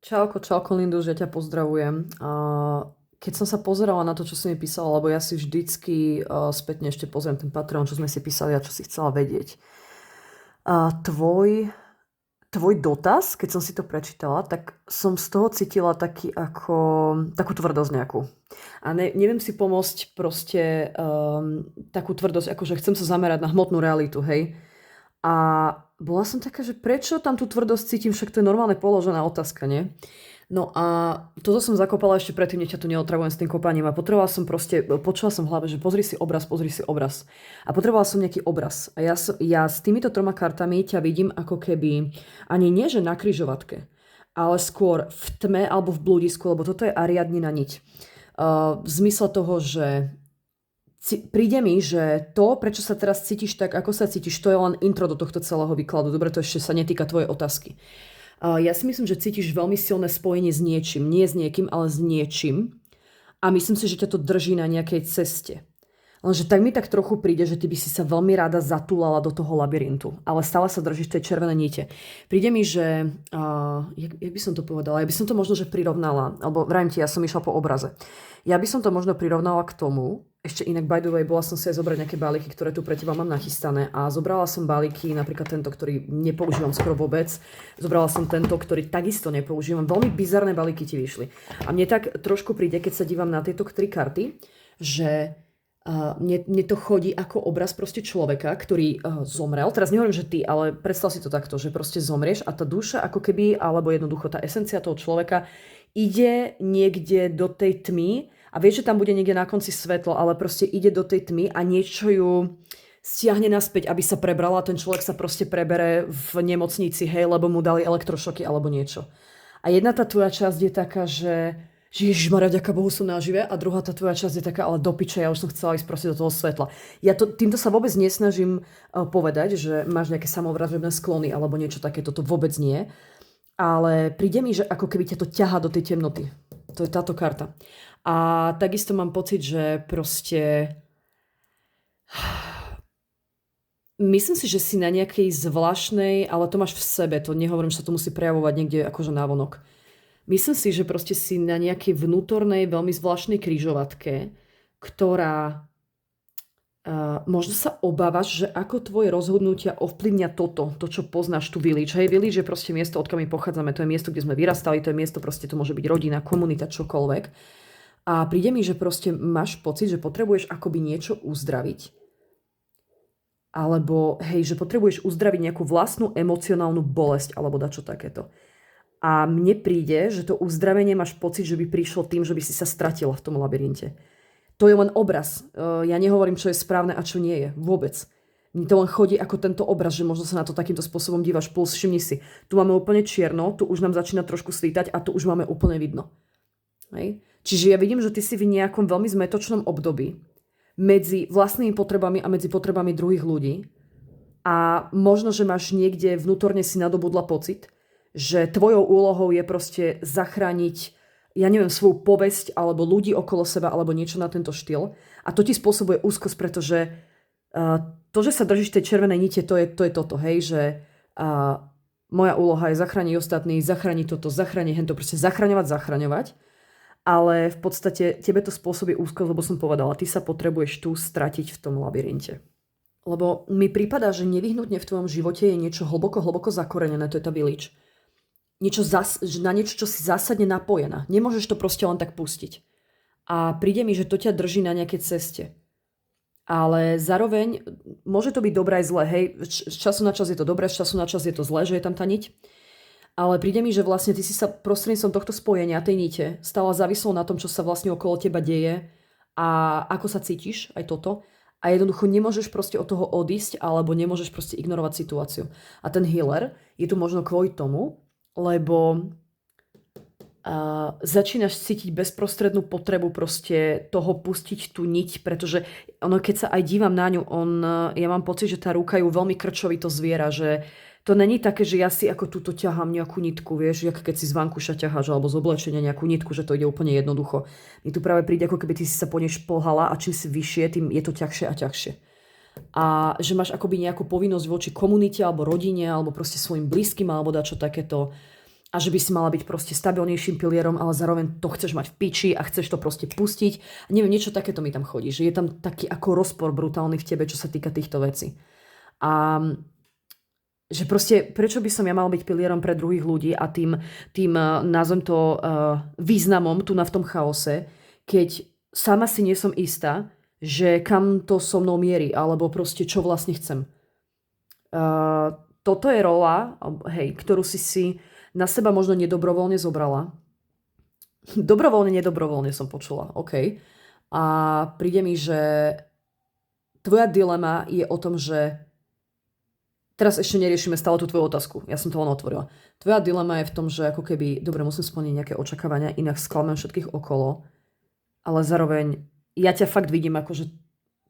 Čauko, Lindu, že ťa pozdravujem. Keď som sa pozerala na to, čo si mi písala, lebo ja si vždycky spätne ešte pozriem ten Patreon, čo sme si písali a čo si chcela vedieť. A tvoj dotaz, keď som si to prečítala, tak som z toho cítila takú tvrdosť nejakú. A neviem si pomôcť proste takú tvrdosť, ako že chcem sa zamerať na hmotnú realitu, hej. A bola som taká, že prečo tam tú tvrdosť cítim, však to je normálne položená otázka, nie? No a toto som zakopala ešte predtým, než ťa tu neotravujem s tým kopaním a potrebovala som proste, počula som v hlave, že pozri si obraz. A potrebovala som nejaký obraz. A ja s týmito troma kartami ťa vidím ako keby, ani nie, že na kryžovatke, ale skôr v tme alebo v blúdisku, lebo toto je Ariadnina niť. V zmysle toho, že príde mi, že to, prečo sa teraz cítiš tak, ako sa cítiš, to je len intro do tohto celého výkladu. Dobre, to ešte sa netýka tvojej otázky. Ja si myslím, že cítiš veľmi silné spojenie s niečím. Nie s niekým, ale s niečím. A myslím si, že ťa to drží na nejakej ceste. Lenže tak mi tak trochu príde, že ty by si sa veľmi rada zatúlala do toho labyrintu. Ale stále sa držíš tej červenej nite. Príde mi, že... jak by som to povedala? Ja by som to možno, že prirovnala. Alebo vrajím ti, ja som išla po obraze. Ja by som to možno prirovnala k tomu, ešte inak, by the way, bola som si aj zobrať nejaké balíky, ktoré tu pre teba mám nachystané a zobrala som balíky, napríklad tento, ktorý nepoužívam skoro vôbec. Zobrala som tento, ktorý takisto nepoužívam. Veľmi bizarné balíky ti vyšli. A mne tak trošku príde, keď sa dívam na tieto tri karty, že mne to chodí ako obraz proste človeka, ktorý zomrel. Teraz nehovorím, že ty, ale predstav si to takto, že proste zomrieš a tá duša ako keby, alebo jednoducho tá esencia toho človeka ide niekde do tej tmy. A vieš, že tam bude niekde na konci svetlo, ale proste ide do tej tmy a niečo ju stiahne naspäť, aby sa prebrala a ten človek sa proste prebere v nemocnici, hej, lebo mu dali elektrošoky alebo niečo. A jedna tá tvoja časť je taká, že Ježišmarja, ďaká Bohu som nažive, a druhá tá tvoja časť je taká, ale do piče, ja už som chcela ísť proste do toho svetla. Týmto sa vôbec nesnažím povedať, že máš nejaké samovražebné sklony alebo niečo takéto, to vôbec nie. Ale príde mi, že ako keby ťa to ťahá do tej temnoty. To je táto karta. A takisto mám pocit, že proste... Myslím si, že si na nejakej zvláštnej, ale to máš v sebe, to nehovorím, že sa to musí prejavovať niekde akože návonok. Myslím si, že proste si na nejakej vnútornej, veľmi zvláštnej križovatke, ktorá... možno sa obávaš, že ako tvoje rozhodnutia ovplyvňa toto, to čo poznáš, tu Village. Hej, Village je proste miesto, odkiaľ my pochádzame, to je miesto, kde sme vyrastali, to je miesto, proste to môže byť rodina, komunita, čokoľvek. A príde mi, že proste máš pocit, že potrebuješ akoby niečo uzdraviť. Alebo hej, že potrebuješ uzdraviť nejakú vlastnú emocionálnu bolesť, alebo dačo takéto. A mne príde, že to uzdravenie máš pocit, že by prišlo tým, že by si sa stratila v tom labyrinte. To je len obraz. Ja nehovorím, čo je správne a čo nie je. Vôbec. Mne to len chodí ako tento obraz, že možno sa na to takýmto spôsobom dívaš. Plus, všimni si, tu máme úplne čierno, tu už nám začína trošku svítať a tu už máme úplne vidno. Hej? Čiže ja vidím, že ty si v nejakom veľmi zmätočnom období medzi vlastnými potrebami a medzi potrebami druhých ľudí. A možno, že máš niekde vnútorne si nadobudla pocit, že tvojou úlohou je proste zachrániť, ja neviem, svoju povesť alebo ľudí okolo seba alebo niečo na tento štýl. A to ti spôsobuje úzkosť, pretože to, že sa držíš tej červenej nite, to je toto, hej, že moja úloha je zachrániť ostatných, zachrániť toto, zachrániť hento, proste zachraňovať. Ale v podstate tebe to spôsobí úzkosť, lebo som povedala, ty sa potrebuješ tu stratiť v tom labyrinte. Lebo mi prípada, že nevyhnutne v tvojom živote je niečo hlboko zakorenené, to je tá Village. Na niečo, čo si zásadne napojená. Nemôžeš to proste len tak pustiť. A príde mi, že to ťa drží na nejakej ceste. Ale zároveň môže to byť dobré aj zlé. Hej, z času na čas je to dobré, z času na čas je to zlé, že je tam tá niť. Ale príde mi, že vlastne ty si sa prostredníctvom tohto spojenia, tej nite, stala závislou na tom, čo sa vlastne okolo teba deje a ako sa cítiš, aj toto. A jednoducho nemôžeš proste od toho odísť, alebo nemôžeš proste ignorovať situáciu. A ten healer je tu možno kvôli tomu, lebo začínaš cítiť bezprostrednú potrebu proste toho pustiť tú niť, pretože ono, keď sa aj dívam na ňu, ja mám pocit, že tá ruka ju veľmi krčovito zviera, že to není také, že ja si ako túto ťahám nejakú nitku, vieš, jak keď si z vankuša ťaháš alebo z oblečenia nejakú nitku, že to ide úplne jednoducho. Mi tu práve príde, ako keby ty si sa po nej šplhala a čím si vyššie, tým je to ťažšie a ťažšie. A že máš akoby nejakú povinnosť voči komunite alebo rodine alebo proste svojim blízkym alebo dačo takéto. a že by si mala byť proste stabilnejším pilierom, ale zároveň to chceš mať v piči a chceš to proste pustiť. A neviem, niečo takéto mi tam chodí, že je tam taký ako rozpor brutálny v tebe, čo sa týka týchto vecí. A že proste, prečo by som ja mal byť pilierom pre druhých ľudí a tým nazvem to významom tu v tom chaose, keď sama si nie som istá, že kam to so mnou mierí, alebo proste čo vlastne chcem. Toto je rola, hej, ktorú si na seba možno nedobrovoľne zobrala. Nedobrovoľne som počula, OK. A príde mi, že tvoja dilema je o tom, že teraz ešte neriešime stále tú tvoju otázku. Ja som to len otvorila. Tvoja dilema je v tom, že ako keby, dobre, musím splniť nejaké očakávania, inak sklamem všetkých okolo, ale zároveň ja ťa fakt vidím akože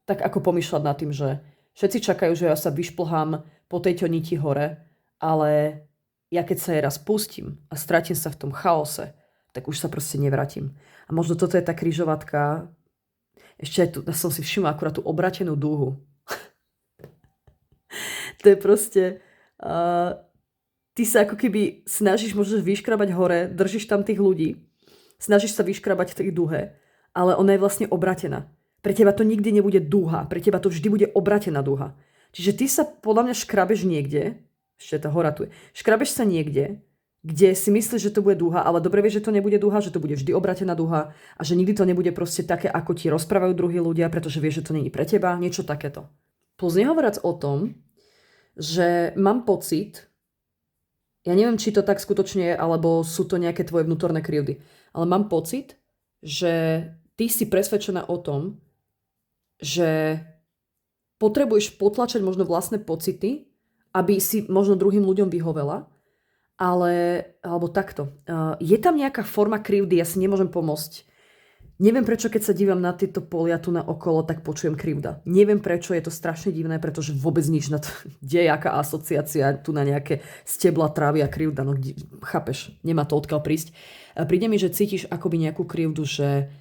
tak ako pomýšľať nad tým, že všetci čakajú, že ja sa vyšplhám po tejto niti hore, ale ja keď sa jej raz pustím a stratím sa v tom chaose, tak už sa proste nevrátim. A možno toto je tá križovatka, ešte aj tu som si všimla akurát tú obratenú dúhu. To je proste, ty sa ako keby snažíš možno vyškrabať hore, držíš tam tých ľudí, snažíš sa vyškrabať tej dúhe, ale ona je vlastne obratená. Pre teba to nikdy nebude dúha, pre teba to vždy bude obratená dúha. Čiže ty sa podľa mňa škrabeš niekde, ešte tá hora tu je, škrabeš sa niekde, kde si myslíš, že to bude dúha, ale dobre vieš, že to nebude dúha, že to bude vždy obratená dúha a že nikdy to nebude proste také, ako ti rozprávajú druhí ľudia, pretože vieš, že to není pre teba, niečo takéto. Plus nehovoriac o tom, že mám pocit, ja neviem, či to tak skutočne je, alebo sú to nejaké tvoje vnútorné krivdy, ale mám pocit, že ty si presvedčená o tom, že potrebuješ potlačať možno vlastné pocity, aby si možno druhým ľuďom vyhovela, alebo takto. Je tam nejaká forma krivdy, ja si nemôžem pomôcť. Neviem prečo, keď sa dívam na tieto polia tu na okolo, tak počujem krivda. Neviem prečo, je to strašne divné, pretože vôbec nič na to, kde je aká asociácia tu na nejaké stebla, trávy a krivda. No chápeš, nemá to odkiaľ prísť. Príde mi, že cítiš akoby nejakú krivdu, že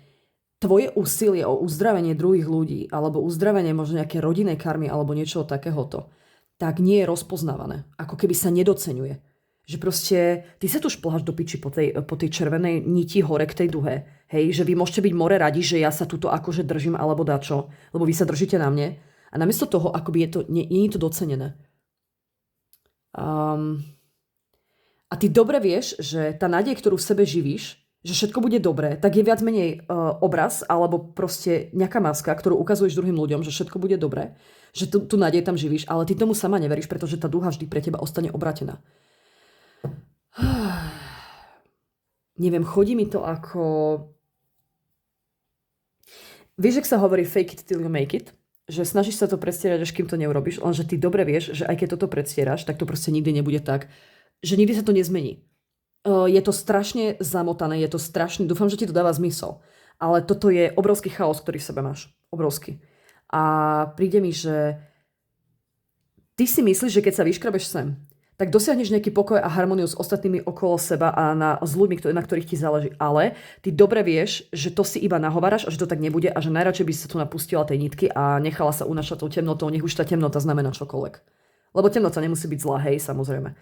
tvoje úsilie o uzdravenie druhých ľudí alebo uzdravenie možno nejaké rodinnej karmy alebo niečo takéhoto, tak nie je rozpoznávané. Ako keby sa nedoceňuje. Že proste ty sa tu šplháš do piči po tej červenej niti hore k tej duhe. Hej, že vy môžete byť more radi, že ja sa tuto akože držím alebo dačo, lebo vy sa držíte na mne. A namiesto toho, akoby nie je to docenené. A ty dobre vieš, že tá nádej, ktorú v sebe živíš, že všetko bude dobré, tak je viac menej obraz alebo proste nejaká maska, ktorú ukazuješ druhým ľuďom, že všetko bude dobré, že tú nádej tam živíš, ale ty tomu sama neveríš, pretože tá duha vždy pre teba ostane obratená. Neviem, chodí mi to ako... Vieš, ak sa hovorí fake it till you make it? Že snažíš sa to predstierať, až kým to neurobíš, lenže ty dobre vieš, že aj keď toto predstieraš, tak to proste nikdy nebude tak, že nikdy sa to nezmení. Je to strašne zamotané, je to strašne, dúfam, že ti to dáva zmysel. Ale toto je obrovský chaos, ktorý v sebe máš. Obrovský. A príde mi, že ty si myslíš, že keď sa vyškrabeš sem, tak dosiahneš nejaký pokoj a harmóniu s ostatnými okolo seba a s ľuďmi, na ktorých ti záleží. Ale ty dobre vieš, že to si iba nahováraš a že to tak nebude a že najradšej by si sa tu napustila tej nitky a nechala sa unášať tou temnotou, nech už tá temnota znamená čokoľvek. Lebo temnota nemusí byť zlá, hej, samozrejme.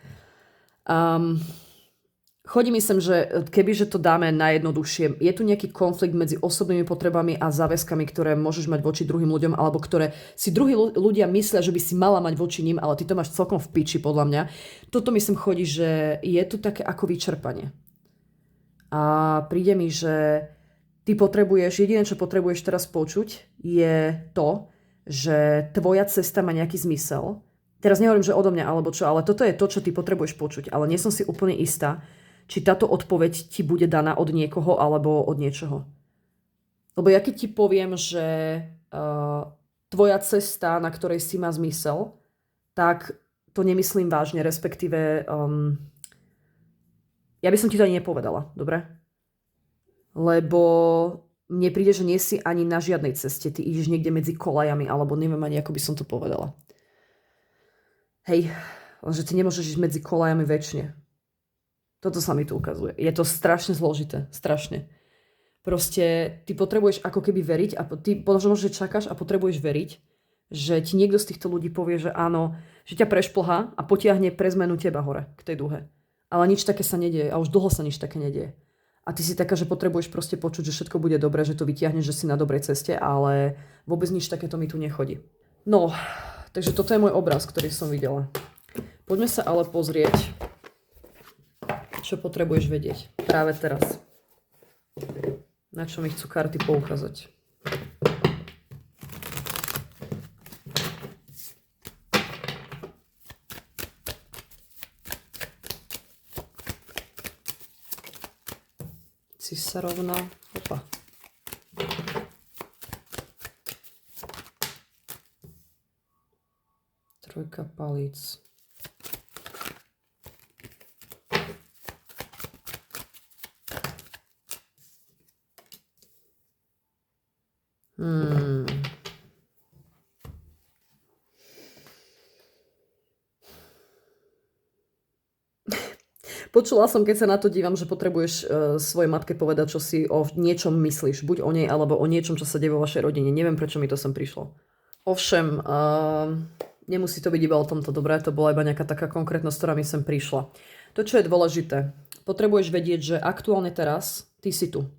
Chodí mi sem, že kebyže to dáme najjednoduchšie, je tu nejaký konflikt medzi osobnými potrebami a záväzkami, ktoré môžeš mať voči druhým ľuďom, alebo ktoré si druhí ľudia myslia, že by si mala mať voči ním, ale ty to máš celkom v piči, podľa mňa. Toto mi sem chodí, že je tu také ako vyčerpanie. A príde mi, že ty potrebuješ, jediné, čo potrebuješ teraz počuť, je to, že tvoja cesta má nejaký zmysel. Teraz nehovorím, že odo mňa alebo čo, ale toto je to, čo ty potrebuješ počuť. Ale nie som si úplne istá, či táto odpoveď ti bude daná od niekoho alebo od niečoho. Lebo ja keď ti poviem, že tvoja cesta, na ktorej si má zmysel, tak to nemyslím vážne, respektíve ja by som ti to ani nepovedala, dobre? Lebo mne príde, že nie si ani na žiadnej ceste, ty ideš niekde medzi kolajami, alebo neviem ani, ako by som to povedala. Hej, že ty nemôžeš ísť medzi kolajami večne. Toto sa mi tu ukazuje. Je to strašne zložité. Strašne. Proste ty potrebuješ ako keby veriť a ty možno, že čakáš a potrebuješ veriť, že ti niekto z týchto ľudí povie, že áno, že ťa prešplhá a potiahne pre zmenu teba hore k tej duhe. ale nič také sa nedieje a už dlho sa nič také nedieje. A ty si taká, že potrebuješ proste počuť, že všetko bude dobré, že to vytiahneš, že si na dobrej ceste, ale vôbec nič takéto mi tu nechodí. No, takže toto je môj obraz, ktorý som videla. Poďme sa ale pozrieť, čo potrebuješ vedieť práve teraz. Na čo mi chcú karty poukázať. Cisárovna, opa. Trojka palíc. Počula som, keď sa na to dívam, že potrebuješ svojej matke povedať, čo si o niečom myslíš. Buď o nej, alebo o niečom, čo sa deje vo vašej rodine. Neviem, prečo mi to sem prišlo. Ovšem, nemusí to byť iba o tomto. Dobré, to bola iba nejaká taká konkrétnosť, ktorá mi sem prišla. To, čo je dôležité, potrebuješ vedieť, že aktuálne teraz ty si tu.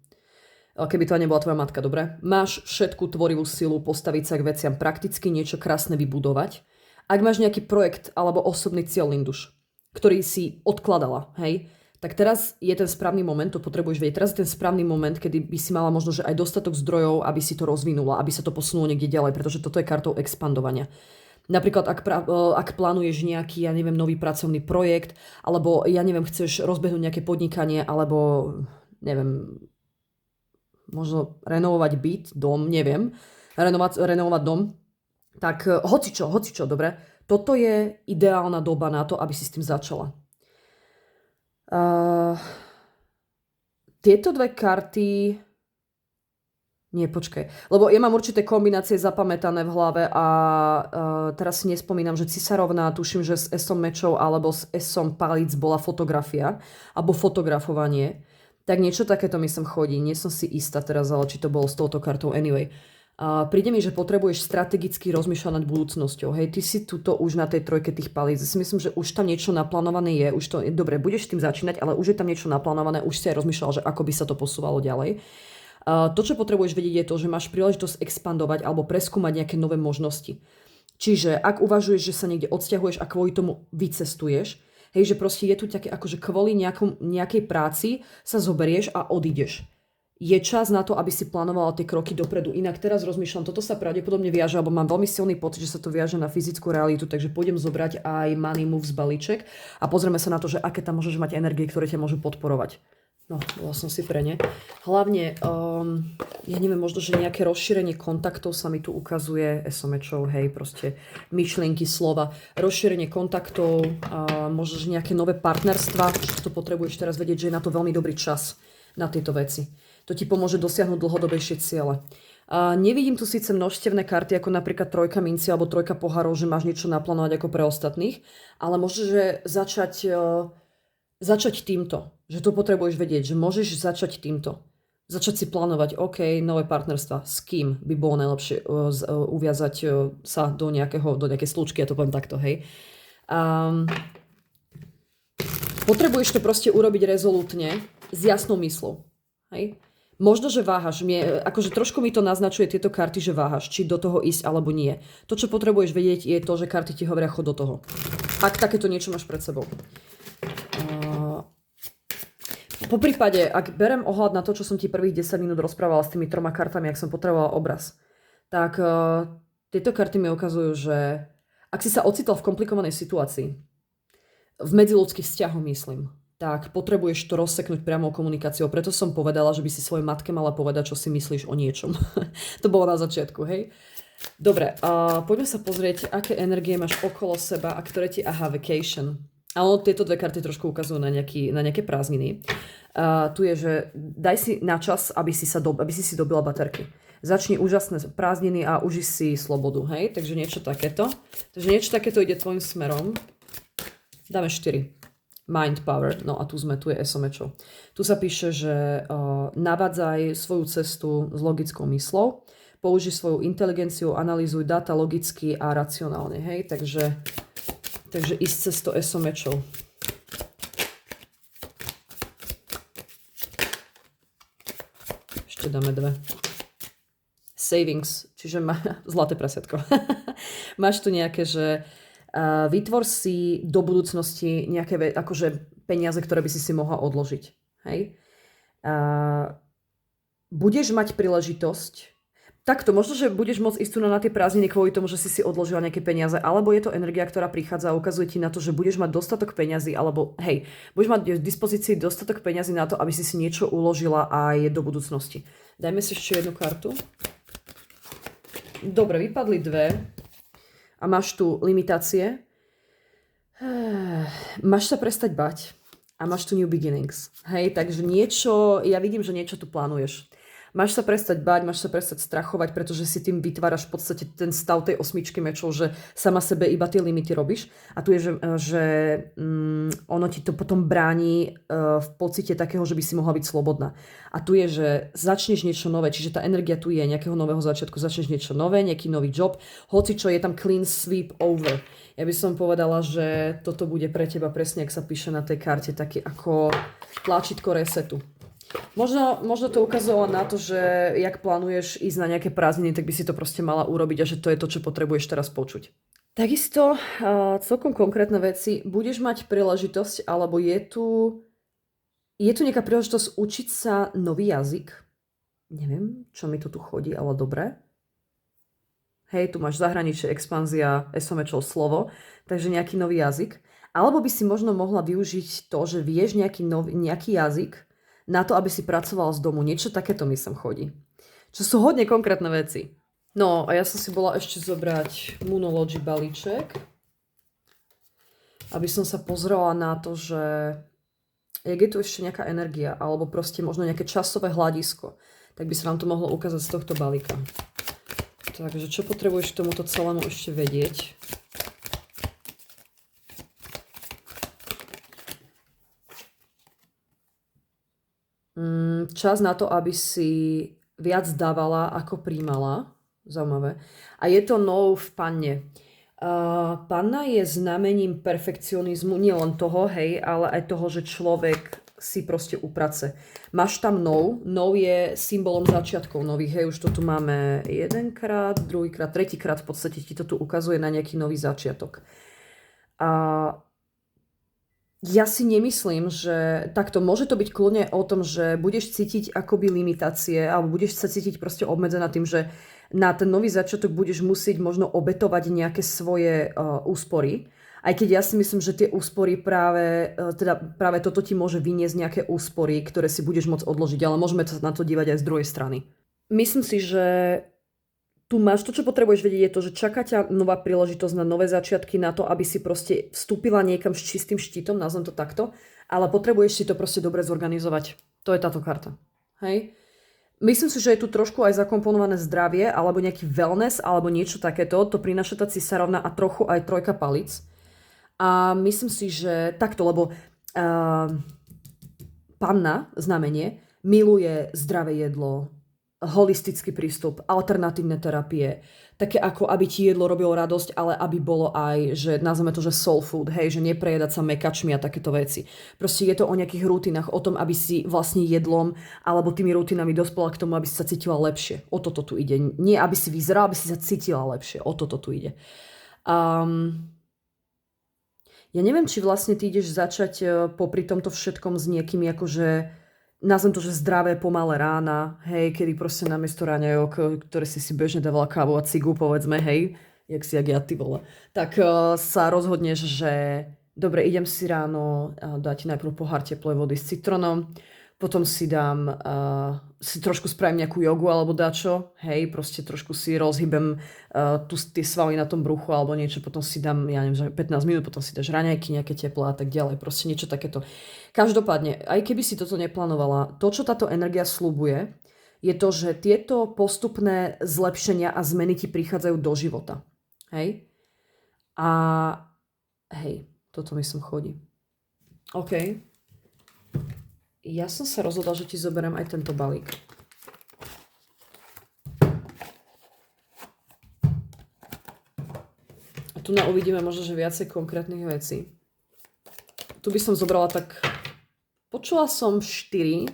Keby to nebola tvoja matka, dobre? Máš všetku tvorivú silu postaviť sa k veciam prakticky, niečo krásne vybudovať. Ak máš nejaký projekt alebo osobný cieľ, Linduš, ktorý si odkladala, hej, tak teraz je ten správny moment, to potrebuješ vedieť, teraz je ten správny moment, kedy by si mala možno, že aj dostatok zdrojov, aby si to rozvinula, aby sa to posunulo niekde ďalej, pretože toto je kartou expandovania. Napríklad, ak plánuješ nejaký, ja neviem, nový pracovný projekt, alebo, ja neviem, chceš rozbehnúť nejaké podnikanie, alebo, neviem, možno renovovať byt, dom, neviem, renovovať dom, tak hocičo, dobre? Toto je ideálna doba na to, aby si s tým začala. Tieto dve karty... Nie, počkaj. Lebo ja mám určité kombinácie zapamätané v hlave a teraz si nespomínam, že cisárovna, tuším, že s esom mečov alebo s esom palíc bola fotografia alebo fotografovanie. Tak niečo takéto mi sem chodí. Nie som si istá teraz, ale či to bolo s touto kartou anyway. Príde mi, že potrebuješ strategicky rozmýšľať nad budúcnosťou. Hej, ty si tuto už na tej trojke tých palíc. Si myslím, že už tam niečo naplánované je. Už to, dobre, budeš tým začínať, ale už je tam niečo naplánované. Už si aj rozmýšľal, že ako by sa to posúvalo ďalej. To, čo potrebuješ vedieť, je to, že máš príležitosť expandovať alebo preskúmať nejaké nové možnosti. Čiže ak uvažuješ, že sa niekde odsťahuješ a kvôli tomu vycestuješ, hej, že proste je tu také, akože kvôli nejakej práci sa zoberieš a odídeš. Je čas na to, aby si plánovala tie kroky dopredu. Inak teraz rozmýšľam, toto sa pravdepodobne viaže, alebo mám veľmi silný pocit, že sa to viaže na fyzickú realitu, takže pôjdem zobrať aj Money Moves balíček a pozrieme sa na to, že aké tam môžeš mať energie, ktoré ťa môžu podporovať. No, bola som si pre ne. Hlavne, ja neviem, možno, že nejaké rozšírenie kontaktov sa mi tu ukazuje, SMčov, hej, proste myšlienky, slova, rozšírenie kontaktov, možno, že nejaké nové partnerstva, čo to potrebuješ teraz vedieť, že je na to veľmi dobrý čas na tieto veci. To ti pomôže dosiahnuť dlhodobejšie ciele. Nevidím tu síce množstevné karty, ako napríklad trojka minci alebo trojka pohárov, že máš niečo naplánovať ako pre ostatných, ale možno, že začať týmto, že to potrebuješ vedieť, že môžeš začať týmto. Začať si plánovať, OK, nové partnerstva, s kým by bolo najlepšie uviazať sa do nejakej slučky, ja to poviem takto, hej. Potrebuješ to proste urobiť rezolútne, s jasnou myslou, hej. Možno, že váhaš. Akože trošku mi to naznačuje tieto karty, že váhaš, či do toho ísť alebo nie. To, čo potrebuješ vedieť, je to, že karty ti hovoria chod do toho. Ak takéto niečo máš pred sebou. Po prípade, ak berem ohľad na to, čo som ti prvých 10 minút rozprávala s tými 3 kartami, ak som potrebovala obraz, tak tieto karty mi ukazujú, že ak si sa ocitol v komplikovanej situácii, v medziľudských vzťahoch myslím, tak potrebuješ to rozseknúť priamou komunikáciou. Preto som povedala, že by si svojej matke mala povedať, čo si myslíš o niečom. To bolo na začiatku, hej? Dobre, poďme sa pozrieť, aké energie máš okolo seba a ktoré ti... vacation. Ale tieto dve karty trošku ukazujú na nejaké prázdniny. Tu je, že daj si na čas, aby si si dobila baterky. Začni úžasné prázdniny a uži si slobodu, hej? Takže niečo takéto. Takže niečo takéto ide tvojim smerom. Dáme 4. Mind power, no a tu je SMčo. Tu sa píše, že navádzaj svoju cestu s logickou myslou, použij svoju inteligenciu, analýzuj dáta logicky a racionálne, hej, takže ísť cez to SMčov. Tu dáme 2. Savings, čiže zlaté prasiatko. Máš tu nejaké, že vytvor si do budúcnosti nejaké akože peniaze, ktoré by si mohla odložiť. Hej? Budeš mať príležitosť. Takto, možno, že budeš môcť ísť tu na tie prázdniny kvôli tomu, že si odložila nejaké peniaze, alebo je to energia, ktorá prichádza a ukazuje ti na to, že budeš mať dostatok peňazí, alebo hej, budeš mať v dispozícii dostatok peňazí na to, aby si niečo uložila aj do budúcnosti. Dajme si ešte jednu kartu. Dobre, vypadli 2 a máš tu limitácie. Máš sa prestať bať a máš tu new beginnings. Hej, takže niečo, ja vidím, že niečo tu plánuješ. Máš sa prestať báť, máš sa prestať strachovať, pretože si tým vytváraš v podstate ten stav tej 8 mečov, že sama sebe iba tie limity robíš. A tu je, že ono ti to potom bráni v pocite takého, že by si mohla byť slobodná. A tu je, že začneš niečo nové, čiže tá energia tu je nejakého nového začiatku, začneš niečo nové, nejaký nový job, hoci čo je tam clean sweep over. Ja by som povedala, že toto bude pre teba presne, ak sa píše na tej karte, taký ako tlačítko resetu. Možno to ukazovalo na to, že jak plánuješ ísť na nejaké prázdniny, tak by si to proste mala urobiť a že to je to, čo potrebuješ teraz počuť. Takisto celkom konkrétne veci. Budeš mať príležitosť, alebo je tu nejaká príležitosť učiť sa nový jazyk. Neviem, čo mi to tu chodí, ale dobre. Hej, tu máš zahraničie, expanzia, SOMčov slovo, takže nejaký nový jazyk. Alebo by si možno mohla využiť to, že vieš nejaký jazyk, na to, aby si pracovala z domu. Niečo takéto mi sem chodí. Čo sú hodne konkrétne veci. No a ja som si bola ešte zobrať Moonology balíček, aby som sa pozrela na to, že jak je tu ešte nejaká energia, alebo proste možno nejaké časové hľadisko, tak by sa nám to mohlo ukázať z tohto balíka. Takže čo potrebuješ k tomuto celému ešte vedieť? Čas na to, aby si viac dávala, ako príjmala. Zaujímavé. A je to no v panne. Panna je znamením perfekcionizmu, nielen toho, hej, ale aj toho, že človek si proste uprace. Máš tam no. No je symbolom začiatkov nových, hej, už to tu máme jedenkrát, druhýkrát, tretíkrát v podstate ti to tu ukazuje na nejaký nový začiatok. Ja si nemyslím, že takto môže to byť kľudne o tom, že budeš cítiť akoby limitácie alebo budeš sa cítiť proste obmedzená tým, že na ten nový začiatok budeš musieť možno obetovať nejaké svoje úspory. Aj keď ja si myslím, že tie úspory práve toto ti môže vyniesť nejaké úspory, ktoré si budeš môcť odložiť, ale môžeme sa na to dívať aj z druhej strany. Myslím si, že tu máš to, čo potrebuješ vedieť, je to, že čaká ťa nová príležitosť na nové začiatky, na to, aby si proste vstúpila niekam s čistým štítom, nazvem to takto, ale potrebuješ si to proste dobre zorganizovať. To je táto karta. Hej? Myslím si, že je tu trošku aj zakomponované zdravie, alebo nejaký wellness, alebo niečo takéto. To prináša tá cisárovna a trochu aj trojka palíc. A myslím si, že takto, lebo panna, znamenie, miluje zdravé jedlo, holistický prístup, alternatívne terapie, také ako aby ti jedlo robilo radosť, ale aby bolo aj, že nazveme to, že soul food, hej, že neprejedať sa mekačmi a takéto veci. Proste je to o nejakých rutinách, o tom, aby si vlastne jedlom alebo tými rutinami dospela k tomu, aby si sa cítila lepšie. O toto tu ide. Nie aby si vyzerala, aby si sa cítila lepšie. O toto tu ide. Ja neviem, či vlastne ty ideš začať popri tomto všetkom s niekými akože nazvem to, že zdravé, pomalé rána, hej, kedy proste namiesto ráňajok, ktoré si bežne dávala kávu a cigu, povedzme, hej, jak ja, ty vole, tak sa rozhodneš, že dobre, idem si ráno dať najprv pohár teplej vody s citrónom, potom si dám, si trošku spravím nejakú jogu alebo dačo, hej, proste trošku si rozhýbem tie svaly na tom bruchu alebo niečo, potom si dám, ja neviem, že 15 minút, potom si dáš raňajky, nejaké teplé a tak ďalej, proste niečo takéto. Každopádne, aj keby si toto neplánovala, to, čo táto energia sľubuje, je to, že tieto postupné zlepšenia a zmeny ti prichádzajú do života, hej. A hej, toto mi sem chodí. OK. Ja som sa rozhodla, že ti zoberiem aj tento balík. A tu uvidíme možno, že viacej konkrétnych vecí. Tu by som zobrala tak... Počula som 4.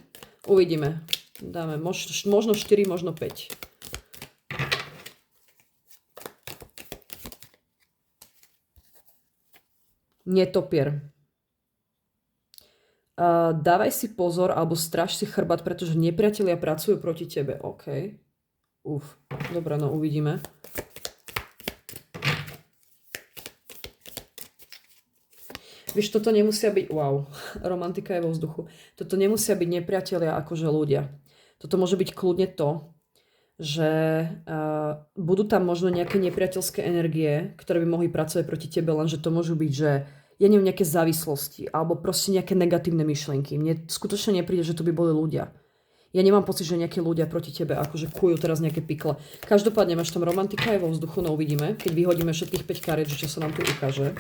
Uvidíme. Dáme možno 4, možno 5. Netopier. Dávaj si pozor alebo stráž si chrbát, pretože nepriatelia pracujú proti tebe. OK. Dobre, no uvidíme. Vieš, toto nemusia byť... Wow, romantika je vo vzduchu. Toto nemusia byť nepriatelia akože ľudia. Toto môže byť kľudne to, že budú tam možno nejaké nepriateľské energie, ktoré by mohli pracovať proti tebe, lenže to môžu byť, že ja neviem, nejaké závislosti alebo proste nejaké negatívne myšlienky. Mne skutočne nepríde, že to by boli ľudia. Ja nemám pocit, že nejakí ľudia proti tebe akože kujú teraz nejaké pikle. Každopádne máš tam romantika je vo vzduchu, no uvidíme. Keď vyhodíme všetkých 5 kariet, že čo sa nám tu ukáže.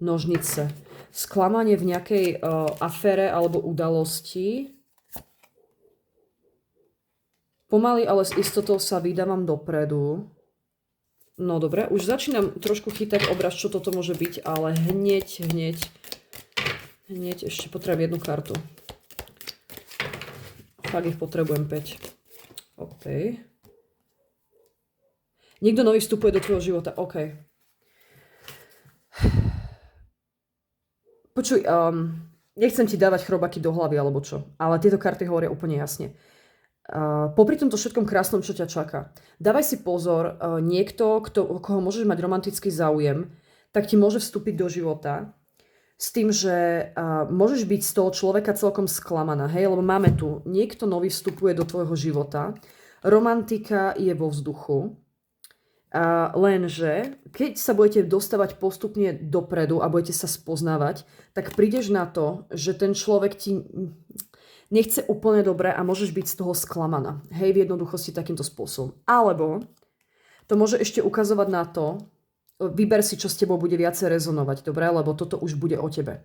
Nožnice. Sklamanie v nejakej afére alebo udalosti. Pomaly, ale s istotou sa vydávam dopredu. No dobre, už začínam trošku chytať obraz, čo toto môže byť, ale hneď ešte potrebujem jednu kartu. Fakt ich potrebujem 5. OK. Niekto nový vstupuje do tvojho života. OK. Počuj, nechcem ti dávať chrobaky do hlavy alebo čo, ale tieto karty hovoria úplne jasne. Popri tomto všetkom krásnom, čo ťa čaká, dávaj si pozor, niekto, koho môžeš mať romantický záujem, tak ti môže vstúpiť do života s tým, že môžeš byť z toho človeka celkom sklamaná, hej, lebo máme tu, niekto nový vstupuje do tvojho života, romantika je vo vzduchu, lenže keď sa budete dostávať postupne dopredu a budete sa spoznávať, tak prídeš na to, že ten človek ti nechce úplne dobre a môžeš byť z toho sklamaná. Hej, v jednoduchosti takýmto spôsobom. Alebo to môže ešte ukazovať na to, vyber si, čo s tebou bude viacej rezonovať, dobre? Lebo toto už bude o tebe.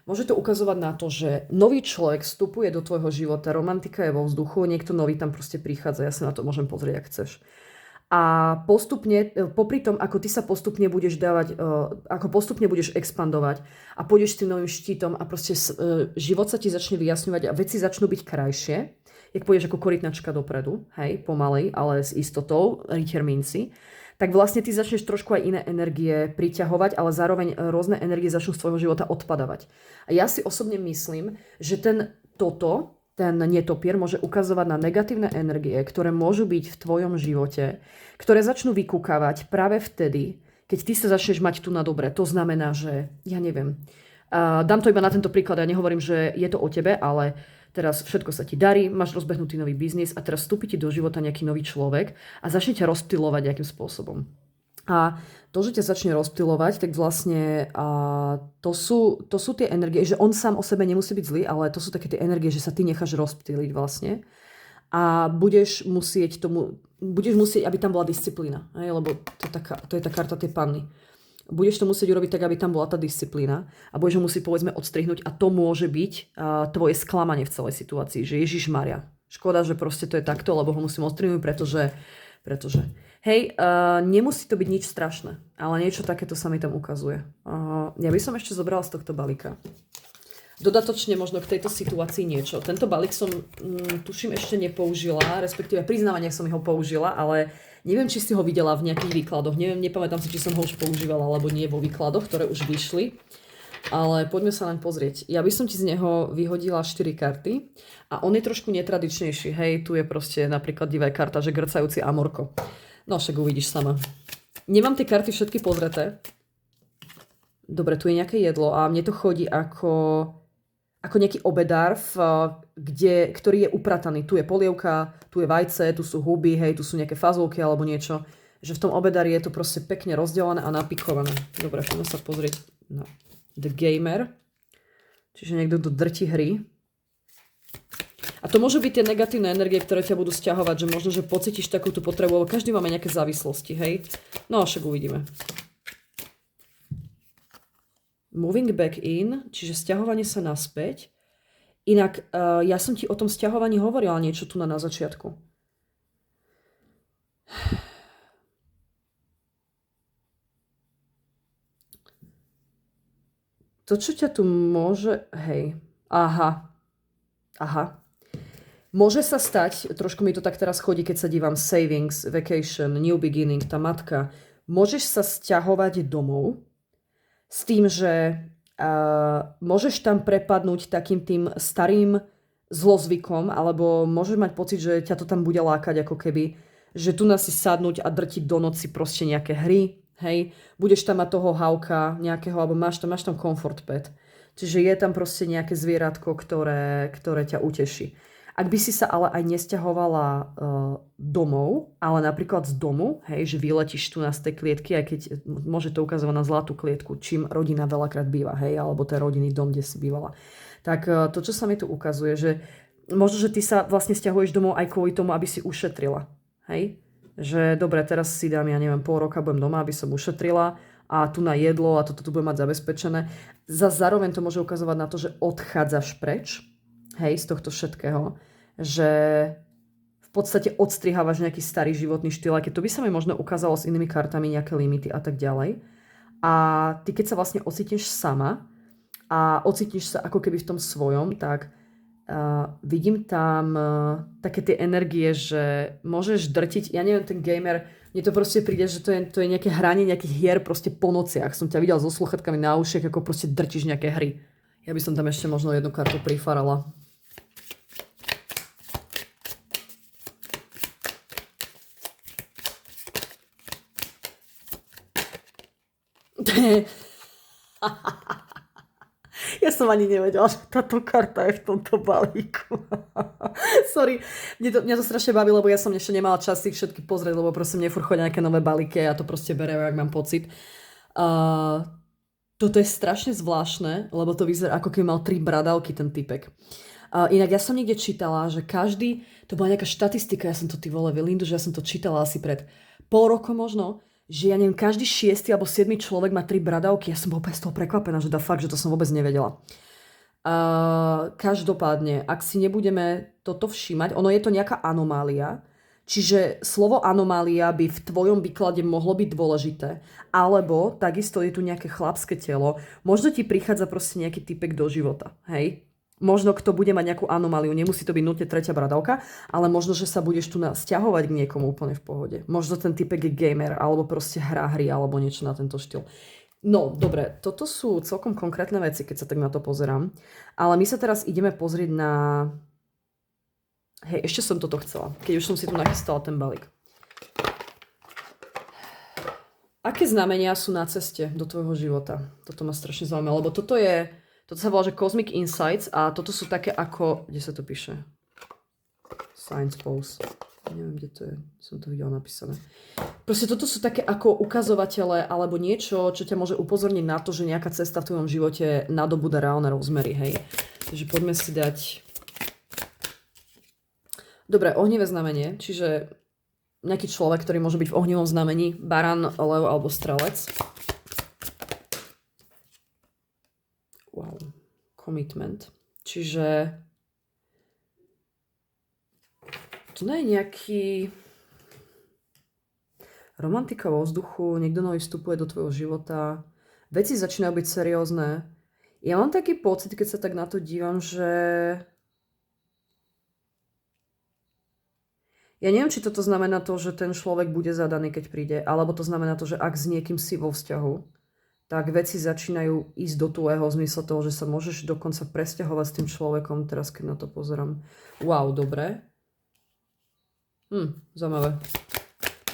Môže to ukazovať na to, že nový človek vstupuje do tvojho života, romantika je vo vzduchu, niekto nový tam proste prichádza, ja sa na to môžem pozrieť, ak chceš. A postupne, popri tom, ako ty sa postupne budeš dávať, ako postupne budeš expandovať a pôjdeš s tým novým štítom a proste život sa ti začne vyjasňovať a veci začnú byť krajšie, jak pôjdeš ako korytnačka dopredu, hej, pomalej, ale s istotou, rytier minci, tak vlastne ty začneš trošku aj iné energie priťahovať, ale zároveň rôzne energie začnú z tvojho života odpadávať. A ja si osobne myslím, že ten netopier môže ukazovať na negatívne energie, ktoré môžu byť v tvojom živote, ktoré začnú vykúkavať práve vtedy, keď ty sa začneš mať tu na dobre. To znamená, že, ja neviem, dám to iba na tento príklad, ja nehovorím, že je to o tebe, ale teraz všetko sa ti darí, máš rozbehnutý nový biznis a teraz vstúpi ti do života nejaký nový človek a začne ťa rozptylovať nejakým spôsobom. A to, že ťa začne rozptylovať, tak vlastne to sú tie energie, že on sám o sebe nemusí byť zlý, ale to sú také tie energie, že sa ty necháš rozptyliť vlastne. A budeš musieť, aby tam bola disciplína, lebo to je tá karta tej panny. Budeš to musieť urobiť tak, aby tam bola tá disciplína a budeš ho musieť, povedzme, odstrihnúť a to môže byť tvoje sklamanie v celej situácii, že Ježišmaria, škoda, že proste to je takto, lebo ho musím odstrihnúť, pretože hej, nemusí to byť nič strašné, ale niečo takéto sa mi tam ukazuje. Ja by som ešte zobrala z tohto balíka. Dodatočne možno k tejto situácii niečo. Tento balík som, tuším, ešte nepoužila, respektíve priznávam, nech som ho použila, ale neviem, či si ho videla v nejakých výkladoch. Nepamätám si, či som ho už používala, alebo nie vo výkladoch, ktoré už vyšli. Ale poďme sa len pozrieť. Ja by som ti z neho vyhodila 4 karty a on je trošku netradičnejší. Hej, tu je proste napríklad divá karta, že grcajúci amorko. No však uvidíš sama. Nemám tie karty všetky pozreté. Dobre, tu je nejaké jedlo a mne to chodí ako nejaký obedár, ktorý je uprataný. Tu je polievka, tu je vajce, tu sú huby, hej, tu sú nejaké fazulky alebo niečo. Že v tom obedári je to proste pekne rozdelené a napikované. Dobre, poďme sa pozrieť na The Gamer. Čiže niekto, kto drti hry. A to môžu byť tie negatívne energie, ktoré ťa budú sťahovať, že možno, že pocítiš takúto potrebu, lebo každý máme nejaké závislosti, hej? No a však uvidíme. Moving back in, čiže sťahovanie sa naspäť. Inak, ja som ti o tom sťahovaní hovorila niečo tu na začiatku. To, čo ťa tu môže... Hej. Aha. Môže sa stať, trošku mi to tak teraz chodí, keď sa dívam savings, vacation, new beginning, tá matka. Môžeš sa sťahovať domov s tým, že môžeš tam prepadnúť takým tým starým zlozvykom, alebo môžeš mať pocit, že ťa to tam bude lákať ako keby, že tu nás si sadnúť a drtiť do noci proste nejaké hry, hej, budeš tam mať toho hauka nejakého, alebo máš tam comfort pet. Čiže je tam proste nejaké zvieratko, ktoré ťa uteší. Ak by si sa ale aj nesťahovala domov, ale napríklad z domu, hej, že vyletíš tu na z tej klietky, aj keď môže to ukazovať na zlatú klietku, čím rodina veľakrát býva, hej, alebo ten rodinný dom, kde si bývala. Tak to, čo sa mi tu ukazuje, že možno, že ty sa vlastne sťahuješ domov aj kvôli tomu, aby si ušetrila, hej. Že dobre, teraz si dám, ja neviem, pol roka budem doma, aby som ušetrila a tu na jedlo a toto tu budem mať zabezpečené. Zároveň to môže ukazovať na to, že odchádzaš preč, hej, z tohto všetkého, že v podstate odstrihávaš nejaký starý životný štýl, aj keď to by sa mi možno ukázalo s inými kartami, nejaké limity a tak ďalej. A ty keď sa vlastne ocítiš sama a ocítiš sa ako keby v tom svojom, tak vidím tam také tie energie, že môžeš drtiť, ja neviem, ten gamer, mne to proste príde, že to je nejaké hranie nejakých hier proste po nociach. Som ťa videl so sluchatkami na ušiach, ako proste drtiš nejaké hry. Ja by som tam ešte možno jednu kartu prifarala. Ja som ani nevedela, že táto karta je v tomto balíku. Sorry, mňa to strašne baví, lebo ja som ešte nemala čas si ich všetky pozrieť, lebo proste mne furt chodia nejaké nové balíky a ja to proste beriem, ak mám pocit. Toto je strašne zvláštne, lebo to vyzerá, ako keby mal 3 bradavky ten typek. Inak ja som niekde čítala, že každý, to bola nejaká štatistika, ja som to ty vole Lindu, že ja som to čítala asi pred pol rokom možno, že ja neviem, každý 6. alebo 7. človek má 3 bradavky. Ja som bola úplne z toho prekvapená, že fakt, že to som vôbec nevedela. Každopádne, ak si nebudeme toto všímať, ono je to nejaká anomália, čiže slovo anomália by v tvojom výklade mohlo byť dôležité, alebo takisto je tu nejaké chlapské telo, možno ti prichádza proste nejaký typek do života, hej? Možno kto bude mať nejakú anomáliu, nemusí to byť nutne 3. bradavka, ale možno, že sa budeš tu sťahovať k niekomu úplne v pohode. Možno ten typek je gamer, alebo proste hrá hry, alebo niečo na tento štýl. No, dobre, toto sú celkom konkrétne veci, keď sa tak na to pozerám. Ale my sa teraz ideme pozrieť na... Hej, ešte som toto chcela, keď už som si tu nachystala ten balík. Aké znamenia sú na ceste do tvojho života? Toto ma strašne zaujíma, lebo toto sa volá, že Cosmic Insights a toto sú také ako... Kde sa to píše? Science Pulse. Neviem, kde to je. Som to videla napísané. Proste toto sú také ako ukazovatele alebo niečo, čo ťa môže upozorniť na to, že nejaká cesta v tvojom živote nadobúda reálne rozmery, hej. Takže poďme si dať... Dobre, ohnivé znamenie, čiže nejaký človek, ktorý môže byť v ohnivom znamení, baran, lev alebo strelec. Wow, commitment. Čiže to nie je nejaký romantika vo vzduchu, niekto nový vstupuje do tvojho života, veci začínajú byť seriózne. Ja mám taký pocit, keď sa tak na to dívam, že ja neviem, či toto znamená to, že ten človek bude zadaný, keď príde, alebo to znamená to, že ak s niekým si vo vzťahu, tak veci začínajú ísť do tvojho v zmysle toho, že sa môžeš dokonca presťahovať s tým človekom, teraz keď na to pozerám. Wow, dobre. Zaujímavé.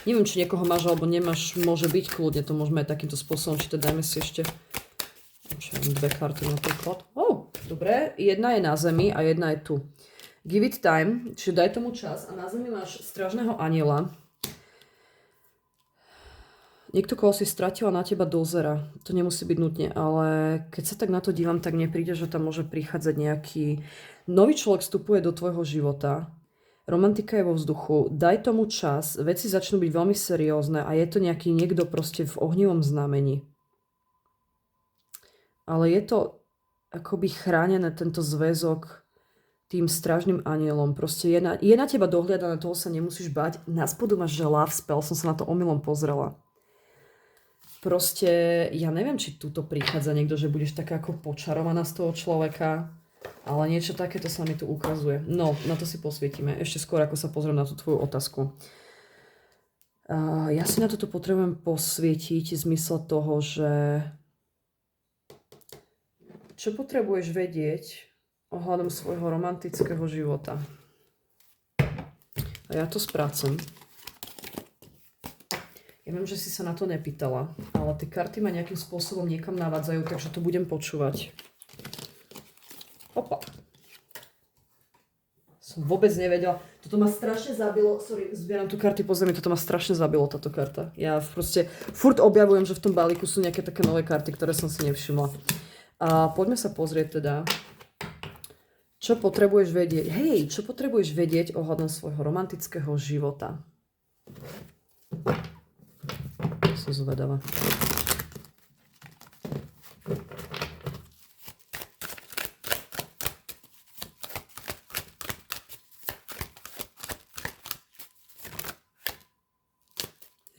Neviem, či niekoho máš alebo nemáš, môže byť kľudne, to môžeme aj takýmto spôsobom čítať. Dajme si ešte 2 karty napríklad. Dobre, jedna je na zemi a jedna je tu. Give it time, čiže daj tomu čas a na zemi máš strážneho aniela. Niekto, koho si stratila, na teba dozera. To nemusí byť nutne, ale keď sa tak na to dívam, tak mne príde, že tam môže prichádzať nejaký nový človek vstupuje do tvojho života. Romantika je vo vzduchu. Daj tomu čas, veci začnú byť veľmi seriózne a je to nejaký niekto proste v ohnivom znamení. Ale je to akoby chránené tento zväzok tým strážnym anielom. Proste je na teba dohliadané, toho sa nemusíš bať. Na spodu máš, že love spell, som sa na to omylom pozrela. proste, ja neviem, či tuto prichádza niekto, že budeš taká ako počarovaná z toho človeka, ale niečo takéto sa mi tu ukazuje. No, na to si posvietime, ešte skôr, ako sa pozriem na tú tvoju otázku. Ja si na toto potrebujem posvietiť v zmysle toho, že čo potrebuješ vedieť ohľadom svojho romantického života. A ja to sprácem. Ja viem, že si sa na to nepýtala, ale tie karty ma nejakým spôsobom niekam navádzajú, takže to budem počúvať. Opa. Som vôbec nevedela. Toto ma strašne zabilo. Sorry, zbieram tu karty po zemi. Toto ma strašne zabilo, táto karta. Ja proste furt objavujem, že v tom balíku sú nejaké také nové karty, ktoré som si nevšimla. A poďme sa pozrieť teda, čo potrebuješ vedieť. Hej, čo potrebuješ vedieť ohľadom svojho romantického života. Som zvedavá.